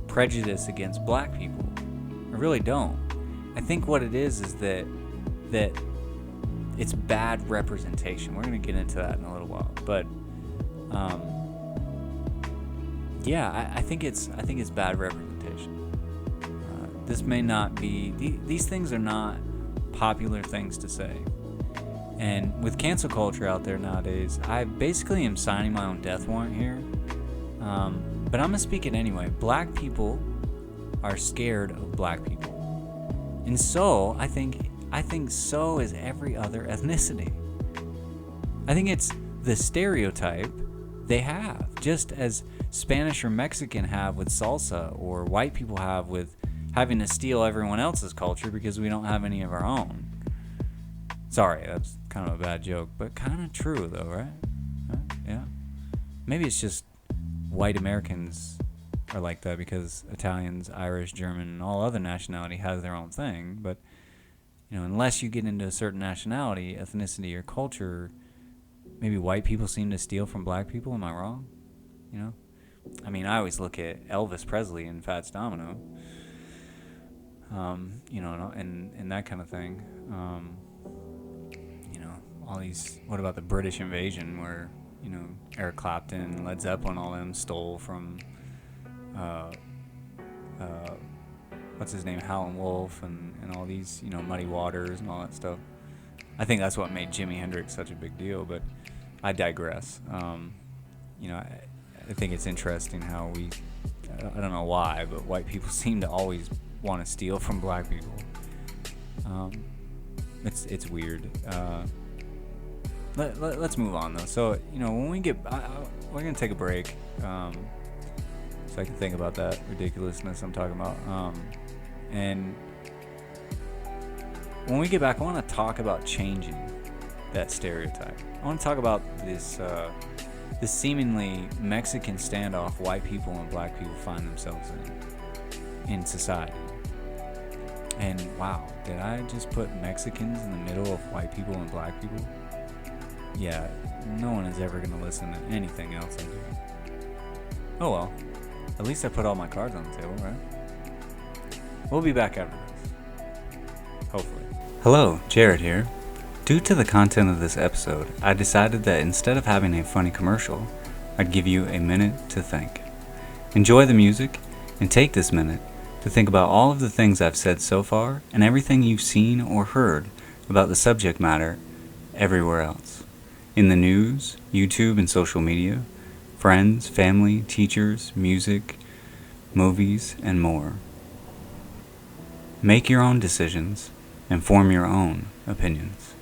prejudiced against black people. I really don't. I think what it is that it's bad representation. We're going to get into that in a little while. But, yeah, I think it's bad representation. This may not be, these things are not popular things to say. And with cancel culture out there nowadays, I basically am signing my own death warrant here. But I'm going to speak it anyway. Black people are scared of black people. And so, I think so is every other ethnicity. I think it's the stereotype they have, just as Spanish or Mexican have with salsa, or white people have with having to steal everyone else's culture because we don't have any of our own. Sorry, that's kind of a bad joke, but kind of true though, right? Yeah. Maybe it's just white Americans are like that because Italians, Irish, German, and all other nationality has their own thing. But, unless you get into a certain nationality, ethnicity, or culture, maybe white people seem to steal from black people. Am I wrong? I always look at Elvis Presley and Fats Domino, and that kind of thing. All these, what about the British invasion where, Eric Clapton, Led Zeppelin, all them stole from, what's his name, Howlin' Wolf, and all these, Muddy Waters and all that stuff. I think that's what made Jimi Hendrix such a big deal, but I digress. think it's interesting how I don't know why, but white people seem to always want to steal from black people. It's weird. Let's move on though. So when we get, we're gonna take a break, so I can think about that ridiculousness I'm talking about. And when we get back, I want to talk about changing that stereotype. I want to talk about this seemingly Mexican standoff white people and black people find themselves in society. And wow, did I just put Mexicans in the middle of white people and black people? Yeah, no one is ever going to listen to anything else I do. Oh well, at least I put all my cards on the table, right? We'll be back after this. Hopefully. Hello, Jared here. Due to the content of this episode, I decided that instead of having a funny commercial, I'd give you a minute to think. Enjoy the music, and take this minute to think about all of the things I've said so far and everything you've seen or heard about the subject matter everywhere else. In the news, YouTube and social media, friends, family, teachers, music, movies, and more. Make your own decisions and form your own opinions.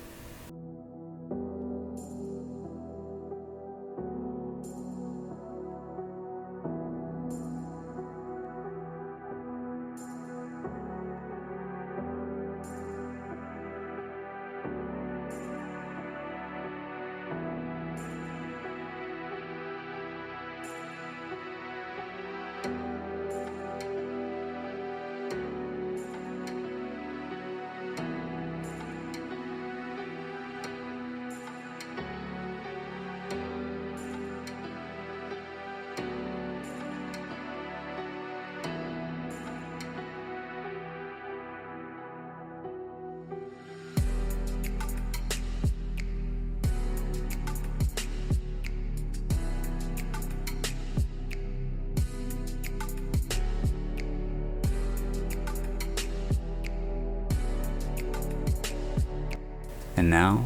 And now,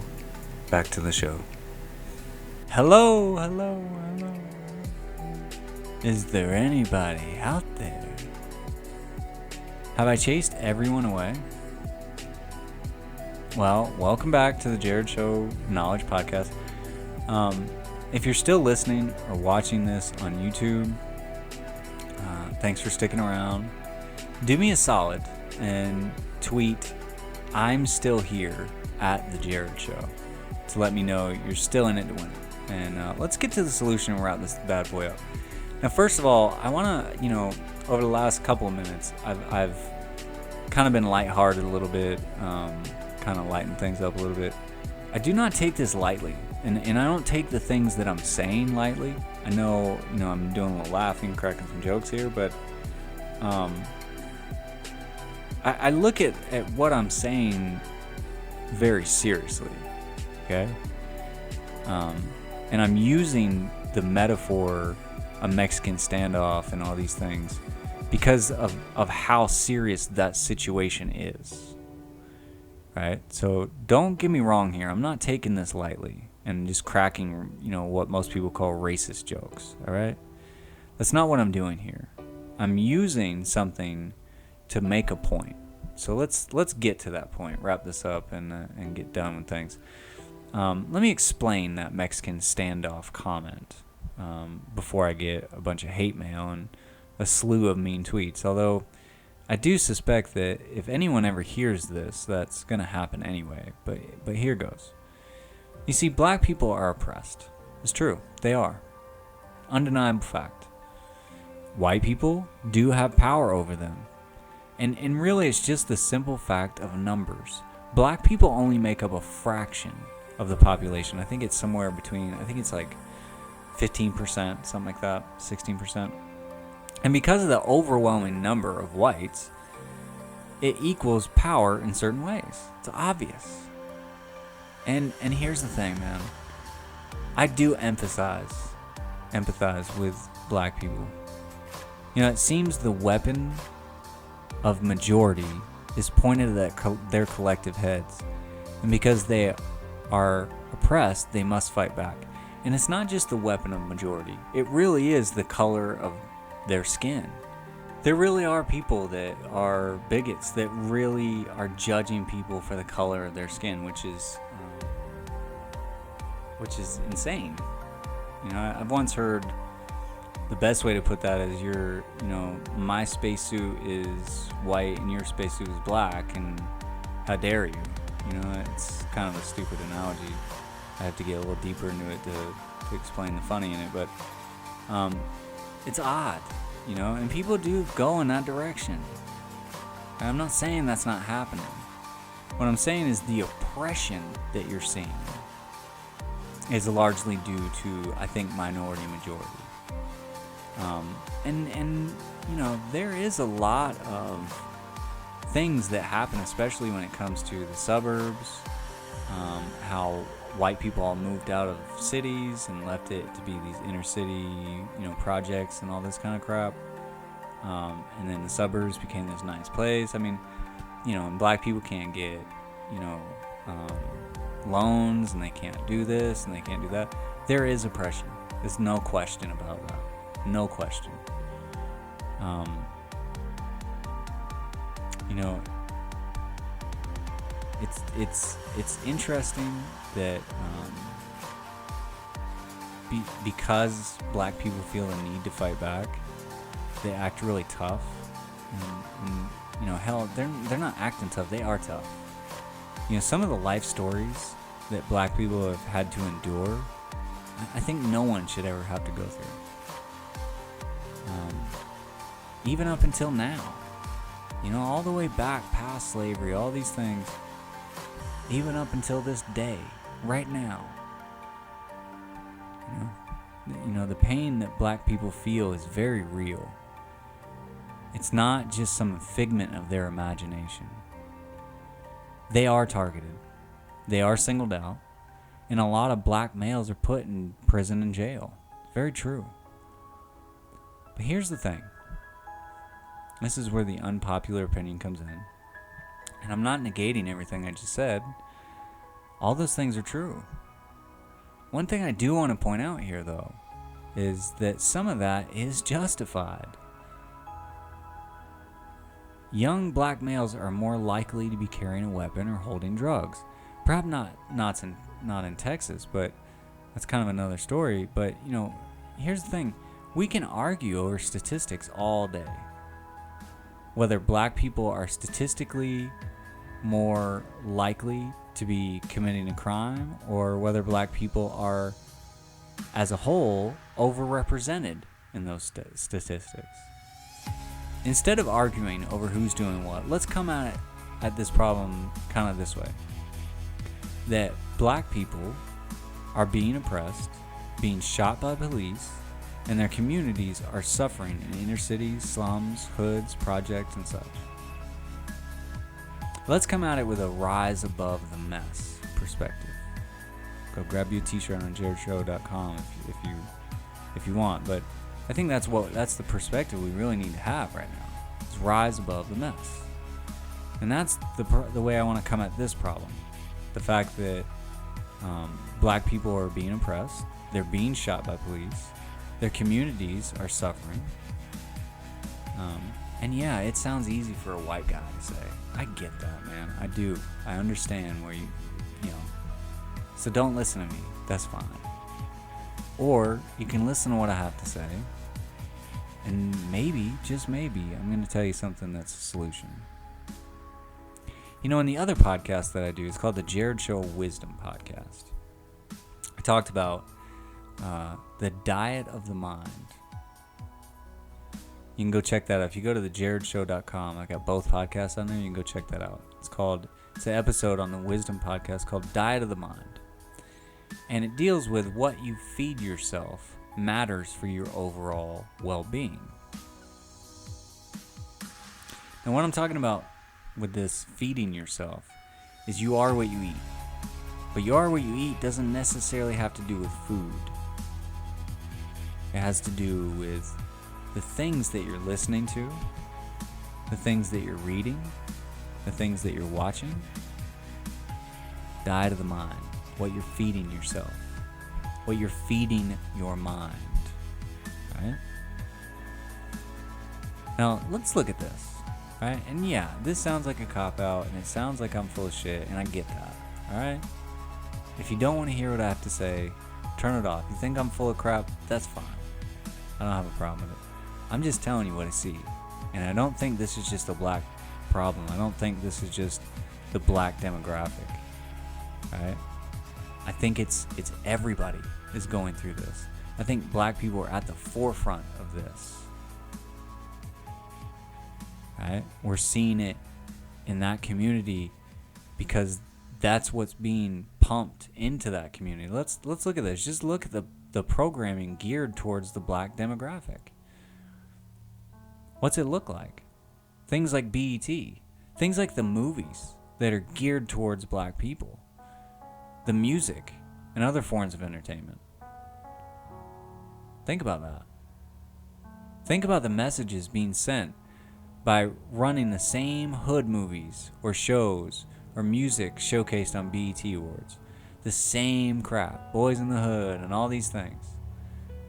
back to the show. Hello. Is there anybody out there? Have I chased everyone away? Well, welcome back to the Jared Show Knowledge Podcast. If you're still listening or watching this on YouTube, thanks for sticking around. Do me a solid and tweet "I'm still here" at the Jared Show to let me know you're still in it to win it. And let's get to the solution and wrap this bad boy up. Now, first of all, I want to, over the last couple of minutes, I've kind of been lighthearted a little bit, kind of lighten things up a little bit. I do not take this lightly, and I don't take the things that I'm saying lightly. I know, I'm doing a little laughing, cracking some jokes here, but I look at what I'm saying very seriously, okay? And I'm using the metaphor a Mexican standoff and all these things because of how serious that situation is, right? So don't get me wrong here. I'm not taking this lightly and just cracking, what most people call racist jokes, all right? That's not what I'm doing here. I'm using something to make a point. So let's get to that point, wrap this up, and get done with things. Let me explain that Mexican standoff comment before I get a bunch of hate mail and a slew of mean tweets. Although I do suspect that if anyone ever hears this, that's going to happen anyway. But here goes. You see, black people are oppressed. It's true. They are. Undeniable fact. White people do have power over them. And really, it's just the simple fact of numbers. Black people only make up a fraction of the population. I think it's somewhere between, like 15%, something like that, 16%. And because of the overwhelming number of whites, it equals power in certain ways. It's obvious. And here's the thing, man. I do empathize with black people. It seems the weapon of majority is pointed at their collective heads. And because they are oppressed, they must fight back. And it's not just the weapon of majority. It really is the color of their skin. There really are people that are bigots that really are judging people for the color of their skin, which is insane. I've once heard the best way to put that is my spacesuit is white and your spacesuit is black, and how dare you? It's kind of a stupid analogy. I have to get a little deeper into it to explain the funny in it, but it's odd, and people do go in that direction. And I'm not saying that's not happening. What I'm saying is the oppression that you're seeing is largely due to, I think, minority majority. There is a lot of things that happen, especially when it comes to the suburbs, how white people all moved out of cities and left it to be these inner city, projects and all this kind of crap. And then the suburbs became this nice place. I mean, and black people can't get, loans, and they can't do this and they can't do that. There is oppression. There's no question about that. No question. It's interesting that because black people feel the need to fight back, they act really tough. And hell, they're not acting tough. They are tough. Some of the life stories that black people have had to endure, I think no one should ever have to go through. Even up until now, all the way back past slavery, all these things, even up until this day, right now, the pain that black people feel is very real. It's not just some figment of their imagination. They are targeted. They are singled out. And a lot of black males are put in prison and jail. Very true. But here's the thing. This is where the unpopular opinion comes in. And I'm not negating everything I just said. All those things are true. One thing I do want to point out here, though, is that some of that is justified. Young black males are more likely to be carrying a weapon or holding drugs. Perhaps not in Texas, but that's kind of another story. But, here's the thing. We can argue over statistics all day. Whether black people are statistically more likely to be committing a crime, or whether black people are, as a whole, overrepresented in those statistics. Instead of arguing over who's doing what, let's come at this problem kind of this way. That black people are being oppressed, being shot by police, and their communities are suffering in inner cities, slums, hoods, projects, and such. Let's come at it with a rise above the mess perspective. Go grab you a t-shirt on JarredShow.com if you want, but I think that's the perspective we really need to have right now. Is rise above the mess. And that's the way I want to come at this problem. The fact that black people are being oppressed, they're being shot by police, their communities are suffering. And yeah, it sounds easy for a white guy to say. I get that, man. I do. I understand where you know. So don't listen to me. That's fine. Or you can listen to what I have to say. And maybe, just maybe, I'm going to tell you something that's a solution. In the other podcast that I do, it's called the Jared Show Wisdom Podcast. I talked about the diet of the mind. You can go check that out. If you go to TheJarredShow.com, I got both podcasts on there. You can go check that out. It's an episode on the Wisdom Podcast called Diet of the Mind. And it deals with what you feed yourself matters for your overall well-being. Now, what I'm talking about with this feeding yourself is you are what you eat. But you are what you eat doesn't necessarily have to do with food. It has to do with the things that you're listening to, the things that you're reading, the things that you're watching. Diet of the mind, what you're feeding yourself. what you're feeding your mind, right? Now, let's look at this, right? And yeah, this sounds like a cop-out, and it sounds like I'm full of shit, and I get that, all right? If you don't want to hear what I have to say, turn it off. You think I'm full of crap? That's fine. I don't have a problem with it. I'm just telling you what I see. And I don't think this is just a black problem. I don't think this is just the black demographic, right? I think it's everybody is going through this. I think black people are at the forefront of this, right? We're seeing it in that community because that's what's being pumped into that community. Let's look at this. Just look at the programming geared towards the black demographic. What's it look like? Things like BET, things like the movies that are geared towards black people, the music and other forms of entertainment. Think about that. Think about the messages being sent by running the same hood movies or shows or music showcased on BET Awards. The same crap, Boys in the Hood and all these things.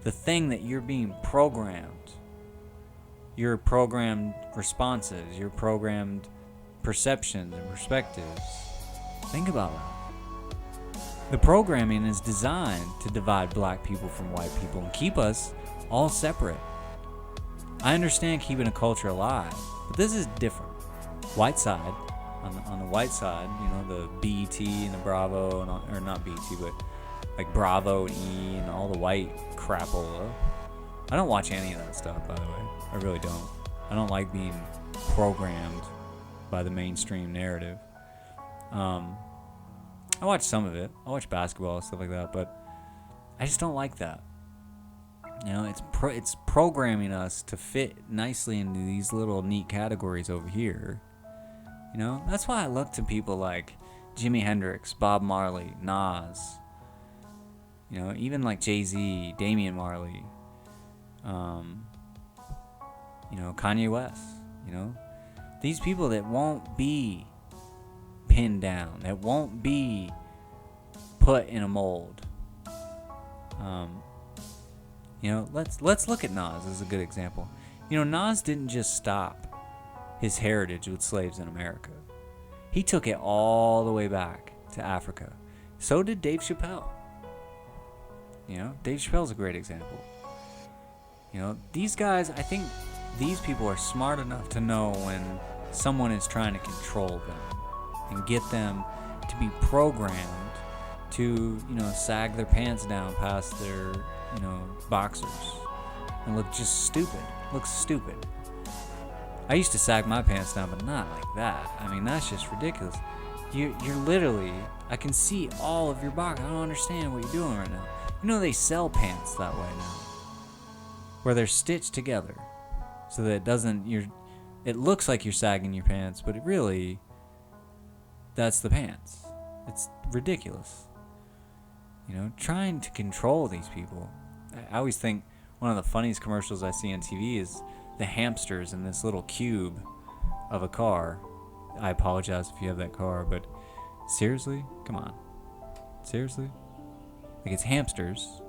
The thing that you're being programmed, your programmed responses, your programmed perceptions and perspectives. Think about that. The programming is designed to divide black people from white people and keep us all separate. I understand keeping a culture alive, but this is different. White side, on the white side, you know, the BET and the Bravo, and all, or not BET, but like Bravo and E and all the white crapola. I don't watch any of that stuff, by the way. I really don't. I don't like being programmed by the mainstream narrative. I watch some of it. I watch basketball and stuff like that, but I just don't like that. You know, it's programming us to fit nicely into these little neat categories over here. You know, that's why I look to people like Jimi Hendrix, Bob Marley, Nas. You know, even like Jay-Z, Damian Marley. You know, Kanye West. You know, these people that won't be pinned down, that won't be put in a mold. You know, let's look at Nas as a good example. You know, Nas didn't just stop his heritage with slaves in America. He took it all the way back to Africa. So did Dave Chappelle. You know, Dave Chappelle's a great example. You know, these guys, I think these people are smart enough to know when someone is trying to control them and get them to be programmed to, you know, sag their pants down past their, you know, boxers and look just stupid. Look stupid. I used to sag my pants down, but not like that. I mean, that's just ridiculous. You're literally, I can see all of your box. I don't understand what you're doing right now. You know, they sell pants that way now, where they're stitched together so that it doesn't, it looks like you're sagging your pants, but it really, that's the pants. It's ridiculous. You know, trying to control these people. I always think one of the funniest commercials I see on TV is the hamsters in this little cube of a car. I apologize if you have that car, but seriously? Come on. Seriously? Like, it's hamsters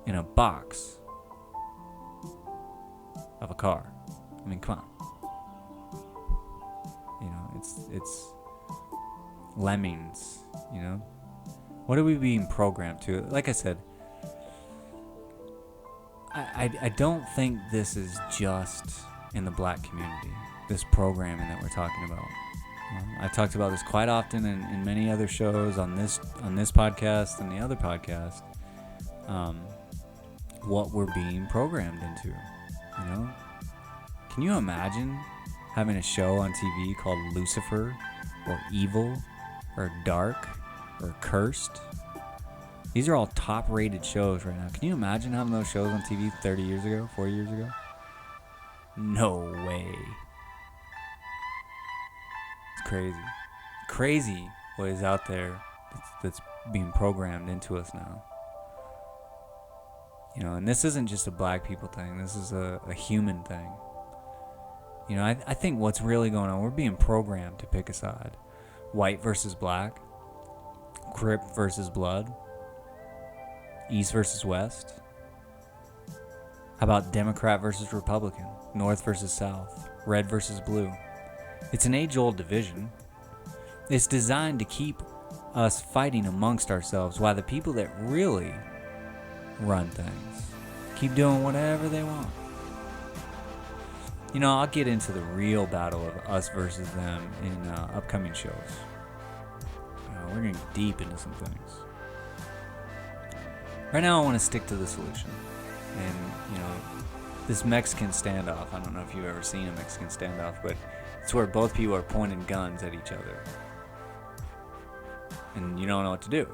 in a box of a car. I mean, come on. You know, it's lemmings, you know? What are we being programmed to? Like I said, I don't think this is just in the black community, this programming that we're talking about. I've talked about this quite often in many other shows, on this podcast and the other podcast, what we're being programmed into, you know? Can you imagine having a show on TV called Lucifer, or Evil, or Dark, or Cursed? These are all top-rated shows right now. Can you imagine having those shows on TV 30 years ago, 40 years ago? No way. It's crazy. Crazy what is out there that's being programmed into us now. You know, and this isn't just a black people thing. This is a human thing. You know, I think what's really going on, we're being programmed to pick a side. White versus black. Crip versus blood. East versus West? How about Democrat versus Republican? North versus South? Red versus blue? It's an age-old division. It's designed to keep us fighting amongst ourselves while the people that really run things keep doing whatever they want. You know, I'll get into the real battle of us versus them in upcoming shows. We're going to get deep into some things. Right now, I want to stick to the solution. And, you know, this Mexican standoff, I don't know if you've ever seen a Mexican standoff, but it's where both people are pointing guns at each other. And you don't know what to do,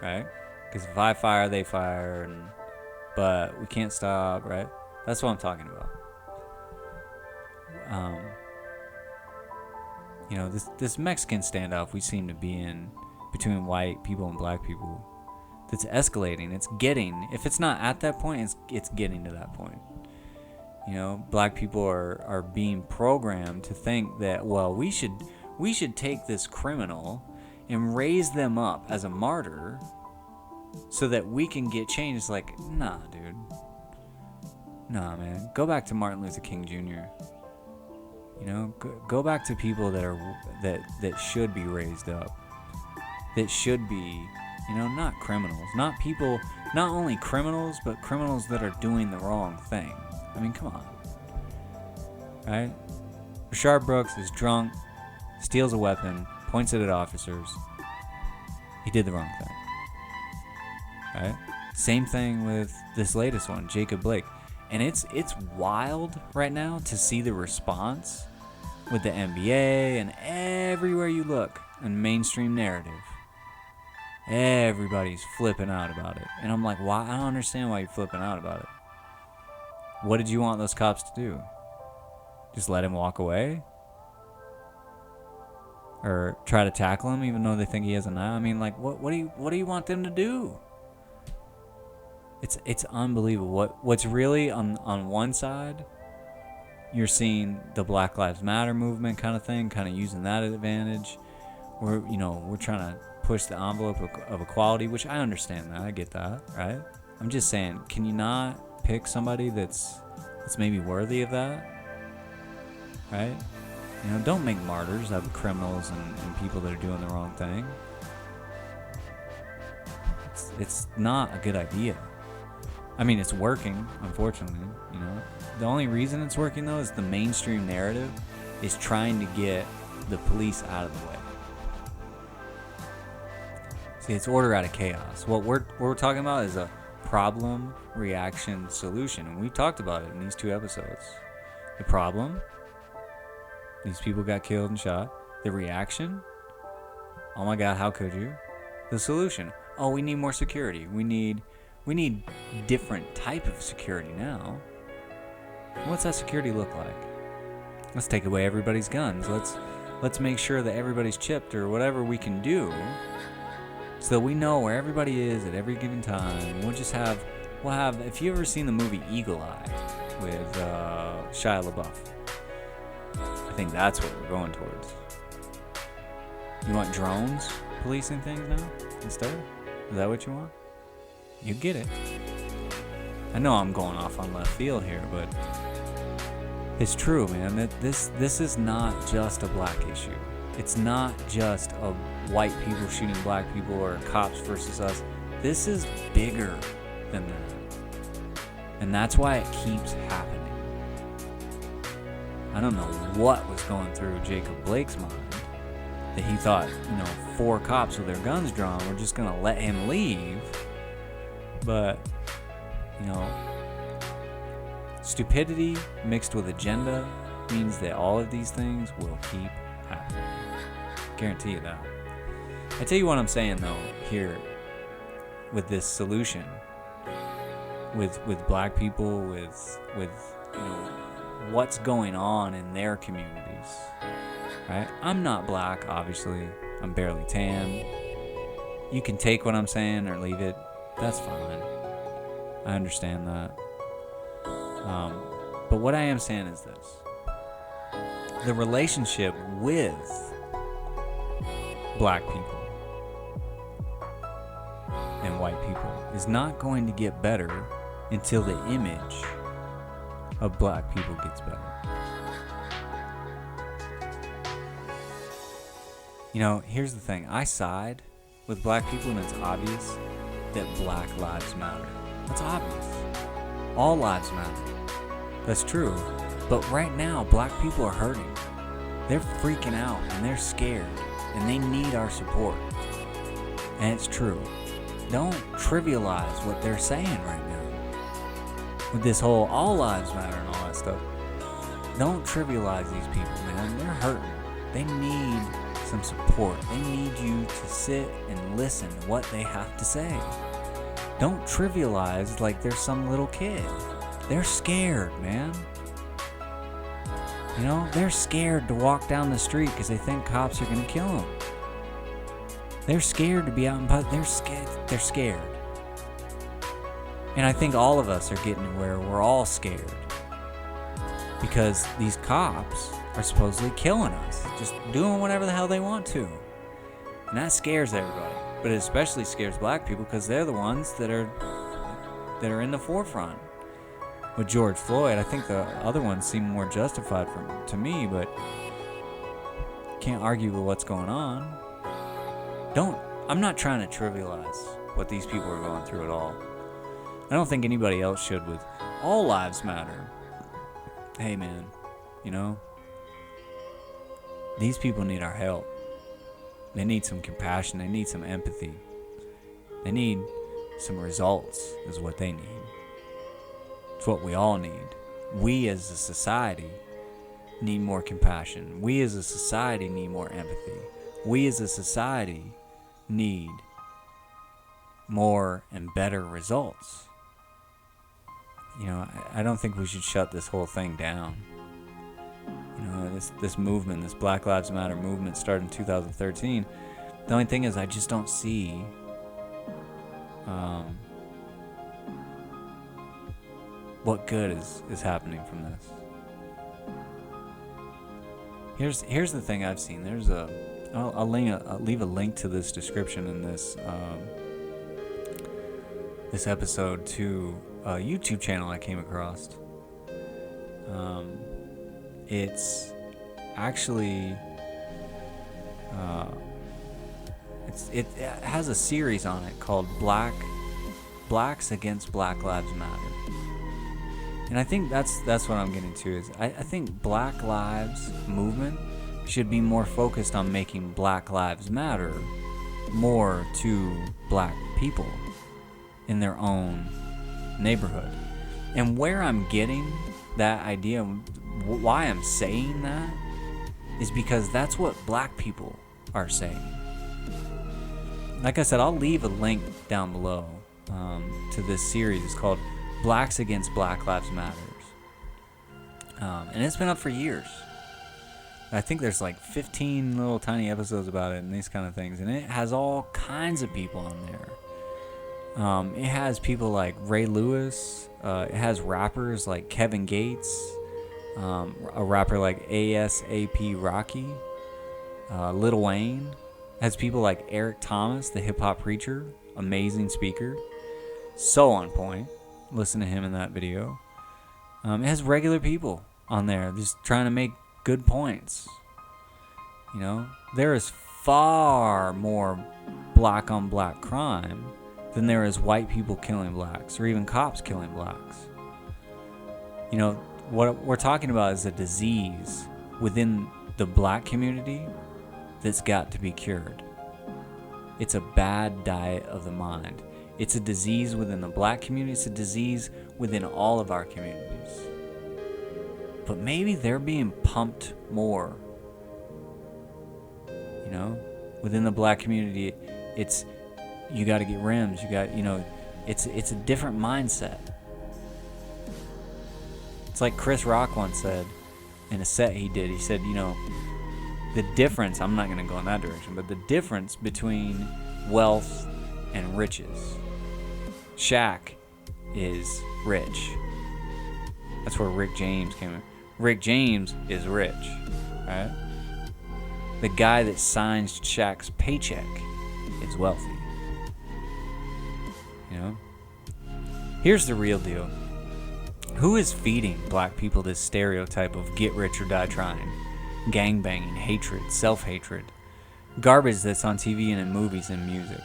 right? Because if I fire, they fire, but we can't stop, right? That's what I'm talking about. You know, this Mexican standoff we seem to be in between white people and black people, that's escalating. It's getting, if it's not at that point, it's getting to that point. You know, black people are being programmed to think that, well, we should take this criminal and raise them up as a martyr so that we can get change. It's like, nah, dude. Nah, man. Go back to Martin Luther King Jr. You know, go back to people that should be raised up. That should be, you know, not criminals. Not people, not only criminals, but criminals that are doing the wrong thing. I mean, come on. Right? Rashard Brooks is drunk, steals a weapon, points it at officers. He did the wrong thing. Right? Same thing with this latest one, Jacob Blake. And it's wild right now to see the response with the NBA and everywhere you look in mainstream narrative. Everybody's flipping out about it. And I'm like, why? I don't understand why you're flipping out about it. What did you want those cops to do? Just let him walk away? Or try to tackle him even though they think he has a knife? I mean, like, what do you want them to do? It's unbelievable. What's really on one side, you're seeing the Black Lives Matter movement kind of thing, kind of using that advantage. We're trying to push the envelope of equality, which I understand that. I get that, right? I'm just saying, can you not pick somebody that's maybe worthy of that? Right? You know, don't make martyrs out of criminals and people that are doing the wrong thing. It's not a good idea. I mean, it's working, unfortunately, you know. The only reason it's working, though, is the mainstream narrative is trying to get the police out of the way. See, it's order out of chaos. What we're talking about is a problem, reaction, solution. And we talked about it in these 2 episodes. The problem, these people got killed and shot. The reaction, oh my God, how could you? The solution, oh, we need more security. We need different type of security now. What's that security look like? Let's take away everybody's guns. Let's make sure that everybody's chipped or whatever we can do so that we know where everybody is at every given time. We'll have, if you ever seen the movie Eagle Eye with Shia LaBeouf, I think that's what we're going towards. You want drones policing things now instead? Is that what you want? You get it. I know I'm going off on left field here, but it's true, man. That this is not just a black issue. It's not just a white people shooting black people or cops versus us. This is bigger than that. And that's why it keeps happening. I don't know what was going through Jacob Blake's mind that he thought, 4 cops with their guns drawn were just going to let him leave. But, stupidity mixed with agenda means that all of these things will keep happening. Guarantee you that. I tell you what I'm saying, though, here with this solution, with black people, with what's going on in their communities, right? I'm not black, obviously. I'm barely tan. You can take what I'm saying or leave it. That's fine. I understand that. But what I am saying is this. The relationship with black people and white people is not going to get better until the image of black people gets better. You know, here's the thing. I side with black people, and it's obvious that black lives matter. That's obvious. All lives matter. That's true. But right now, black people are hurting. They're freaking out, and they're scared, and they need our support. And it's true. Don't trivialize what they're saying right now. With this whole all lives matter and all that stuff. Don't trivialize these people, man. They're hurting. They need some support. They need you to sit and listen to what they have to say. Don't trivialize like they're some little kid. They're scared, man. You know, they're scared to walk down the street because they think cops are going to kill them. They're scared to be out in public. They're scared. And I think all of us are getting to where we're all scared. Because these cops are supposedly killing us. Just doing whatever the hell they want to. And that scares everybody. But it especially scares black people because they're the ones that are in the forefront. With George Floyd, I think the other ones seem more justified to me, but can't argue with what's going on. I'm not trying to trivialize what these people are going through at all. I don't think anybody else should with all lives matter. Hey man, you know, these people need our help. They need some compassion. They need some empathy. They need some results is what they need. It's what we all need. We as a society need more compassion. We as a society need more empathy. We as a society need more and better results. You know, I don't think we should shut this whole thing down. You know, this movement, this Black Lives Matter movement started in 2013. The only thing is I just don't see what good is happening from this. Here's the thing I've seen. I'll leave a link to this description in this episode to a YouTube channel I came across. It's actually it has a series on it called Blacks Against Black Lives Matter. And I think that's what I'm getting to is I think Black Lives movement should be more focused on making Black Lives Matter more to black people in their own neighborhood. And where I'm getting that idea, why I'm saying that, is because that's what black people are saying. Like I said, I'll leave a link down below to this series. It's called Blacks Against Black Lives Matters. And it's been up for years. I think there's like 15 little tiny episodes about it and these kind of things. And it has all kinds of people on there. It has people like Ray Lewis. It has rappers like Kevin Gates. A rapper like ASAP Rocky. Lil Wayne. It has people like Eric Thomas, the hip-hop preacher. Amazing speaker. So on point. Listen to him in that video. It has regular people on there just trying to make good points. You know, there is far more black on black crime than there is white people killing blacks or even cops killing blacks. You know, what we're talking about is a disease within the black community that's got to be cured. It's a bad diet of the mind. It's a disease within the black community. It's a disease within all of our communities. But maybe they're being pumped more. You know, within the black community, it's you got to get rims. You got, you know, it's a different mindset. It's like Chris Rock once said in a set he did. He said, you know, the difference. I'm not going to go in that direction, but the difference between wealth and riches. Shaq is rich. That's where Rick James came in. Rick James is rich, right? The guy that signs Shaq's paycheck is wealthy. Here's the real deal. Who is feeding black people this stereotype of get rich or die trying? Gangbanging, hatred, self-hatred. Garbage that's on TV and in movies and music.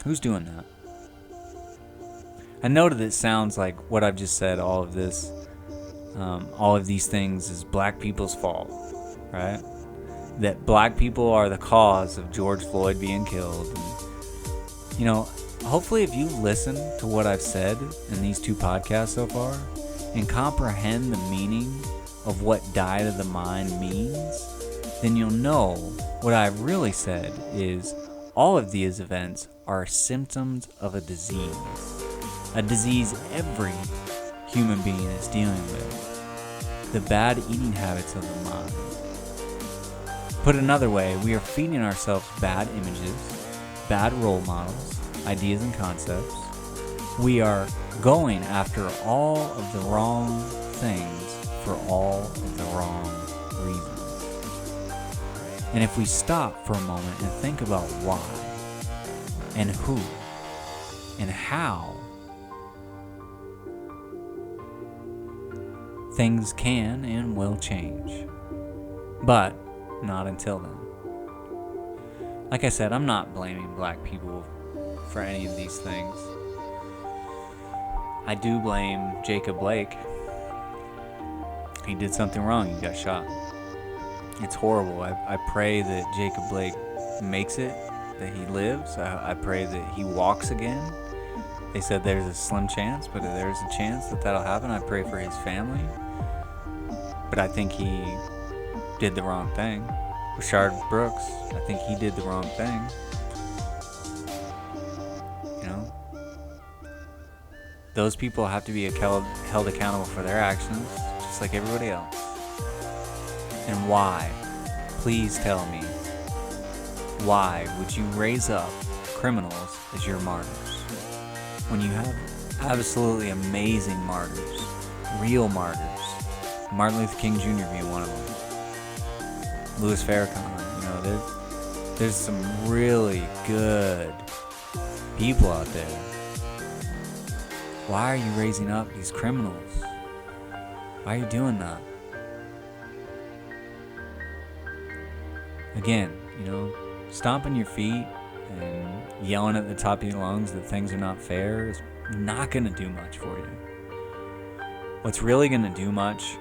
Who's doing that? I know that it sounds like what I've just said, all of this, all of these things is black people's fault, right? That black people are the cause of George Floyd being killed. And, you know, hopefully if you listen to what I've said in these 2 podcasts so far and comprehend the meaning of what diet of the mind means, then you'll know what I've really said is all of these events are symptoms of a disease every human being is dealing with, the bad eating habits of the mind. Put another way, we are feeding ourselves bad images, bad role models, ideas and concepts. We are going after all of the wrong things for all of the wrong reasons. And if we stop for a moment and think about why and who and how, things can and will change. But not until then. Like I said, I'm not blaming black people for any of these things. I do blame Jacob Blake. He did something wrong. He got shot. It's horrible. I pray that Jacob Blake makes it, that he lives. I pray that he walks again. They said there's a slim chance, but there's a chance that that'll happen. I pray for his family. But I think he did the wrong thing. Rashard Brooks, I think he did the wrong thing. You know? Those people have to be held accountable for their actions, just like everybody else. And why? Please tell me. Why would you raise up criminals as your martyrs when you have absolutely amazing martyrs, real martyrs? Martin Luther King Jr. being one of them. Louis Farrakhan, you know, there's some really good people out there. Why are you raising up these criminals? Why are you doing that? Again, you know, stomping your feet and yelling at the top of your lungs that things are not fair is not going to do much for you. What's really going to do much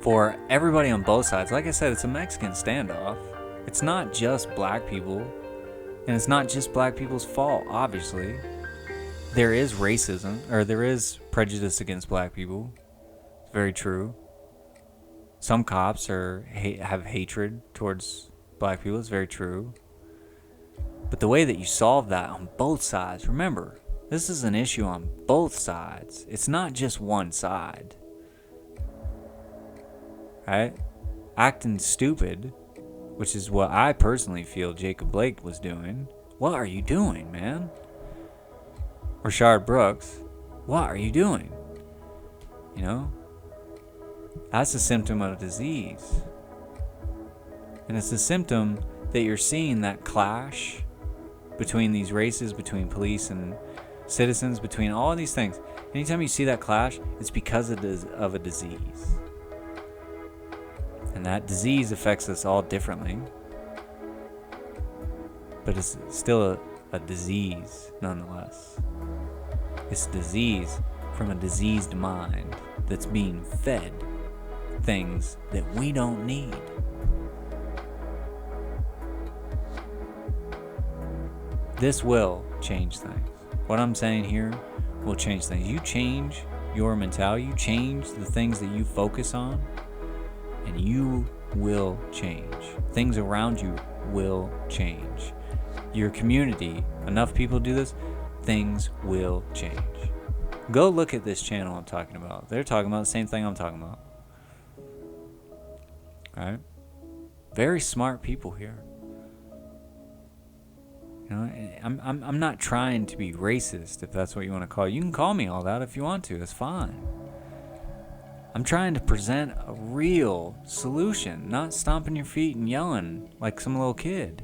for everybody on both sides, like I said, it's a Mexican standoff. It's not just black people, and it's not just black people's fault, obviously. There is racism, or there is prejudice against black people. It's very true. Some cops have hatred towards black people. It's very true. But the way that you solve that on both sides, remember, this is an issue on both sides. It's not just one side. Right? Acting stupid, which is what I personally feel Jacob Blake was doing. What are you doing, man? Rashard Brooks, what are you doing? You know? That's a symptom of a disease. And it's a symptom that you're seeing that clash between these races, between police and citizens, between all of these things. Anytime you see that clash, it's because of a disease. And that disease affects us all differently. But it's still a disease nonetheless. It's a disease from a diseased mind that's being fed things that we don't need. This will change things. What I'm saying here will change things. You change your mentality, you change the things that you focus on, and you will change. Things around you will change. Your community, enough people do this, things will change. Go look at this channel I'm talking about. They're talking about the same thing I'm talking about. Alright? Very smart people here. You know, I'm not trying to be racist, if that's what you want to call it. You can call me all that if you want to. That's fine. I'm trying to present a real solution, not stomping your feet and yelling like some little kid.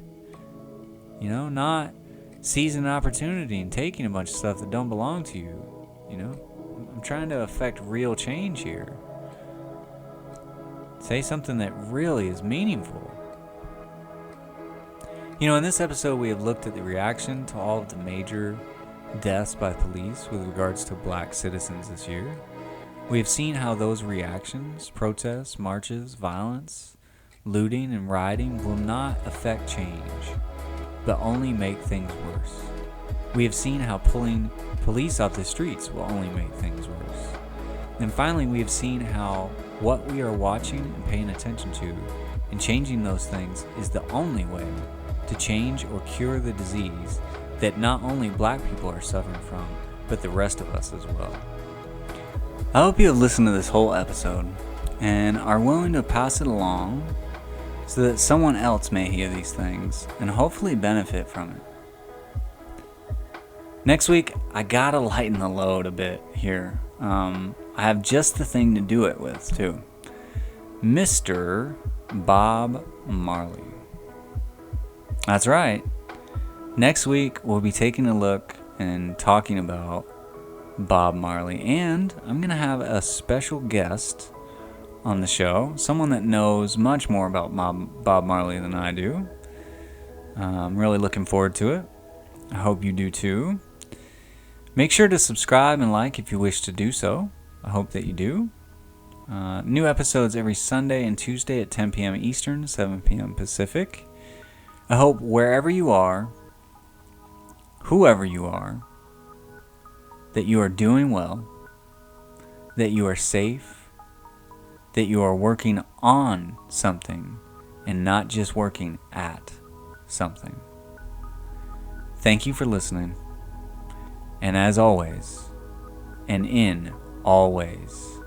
You know, not seizing an opportunity and taking a bunch of stuff that don't belong to you. You know, I'm trying to affect real change here. Say something that really is meaningful. You know, in this episode, we have looked at the reaction to all of the major deaths by police with regards to black citizens this year. We have seen how those reactions, protests, marches, violence, looting, and rioting will not affect change, but only make things worse. We have seen how pulling police off the streets will only make things worse. And finally, we have seen how what we are watching and paying attention to and changing those things is the only way to change or cure the disease that not only black people are suffering from, but the rest of us as well. I hope you have listened to this whole episode and are willing to pass it along so that someone else may hear these things and hopefully benefit from it. Next week, I gotta lighten the load a bit here. I have just the thing to do it with, too. Mr. Bob Marley. That's right. Next week, we'll be taking a look and talking about Bob Marley. And I'm going to have a special guest on the show. Someone that knows much more about Bob Marley than I do. I'm really looking forward to it. I hope you do too. Make sure to subscribe and like if you wish to do so. I hope that you do. New episodes every Sunday and Tuesday at 10 p.m. Eastern, 7 p.m. Pacific. I hope wherever you are, whoever you are, that you are doing well, that you are safe, that you are working on something and not just working at something. Thank you for listening. And as always, and in all ways,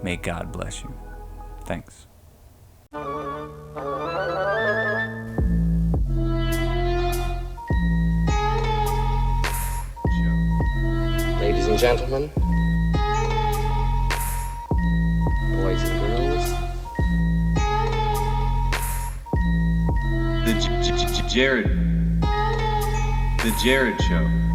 may God bless you. Thanks. Ladies and gentlemen, boys and girls, The Jared Show.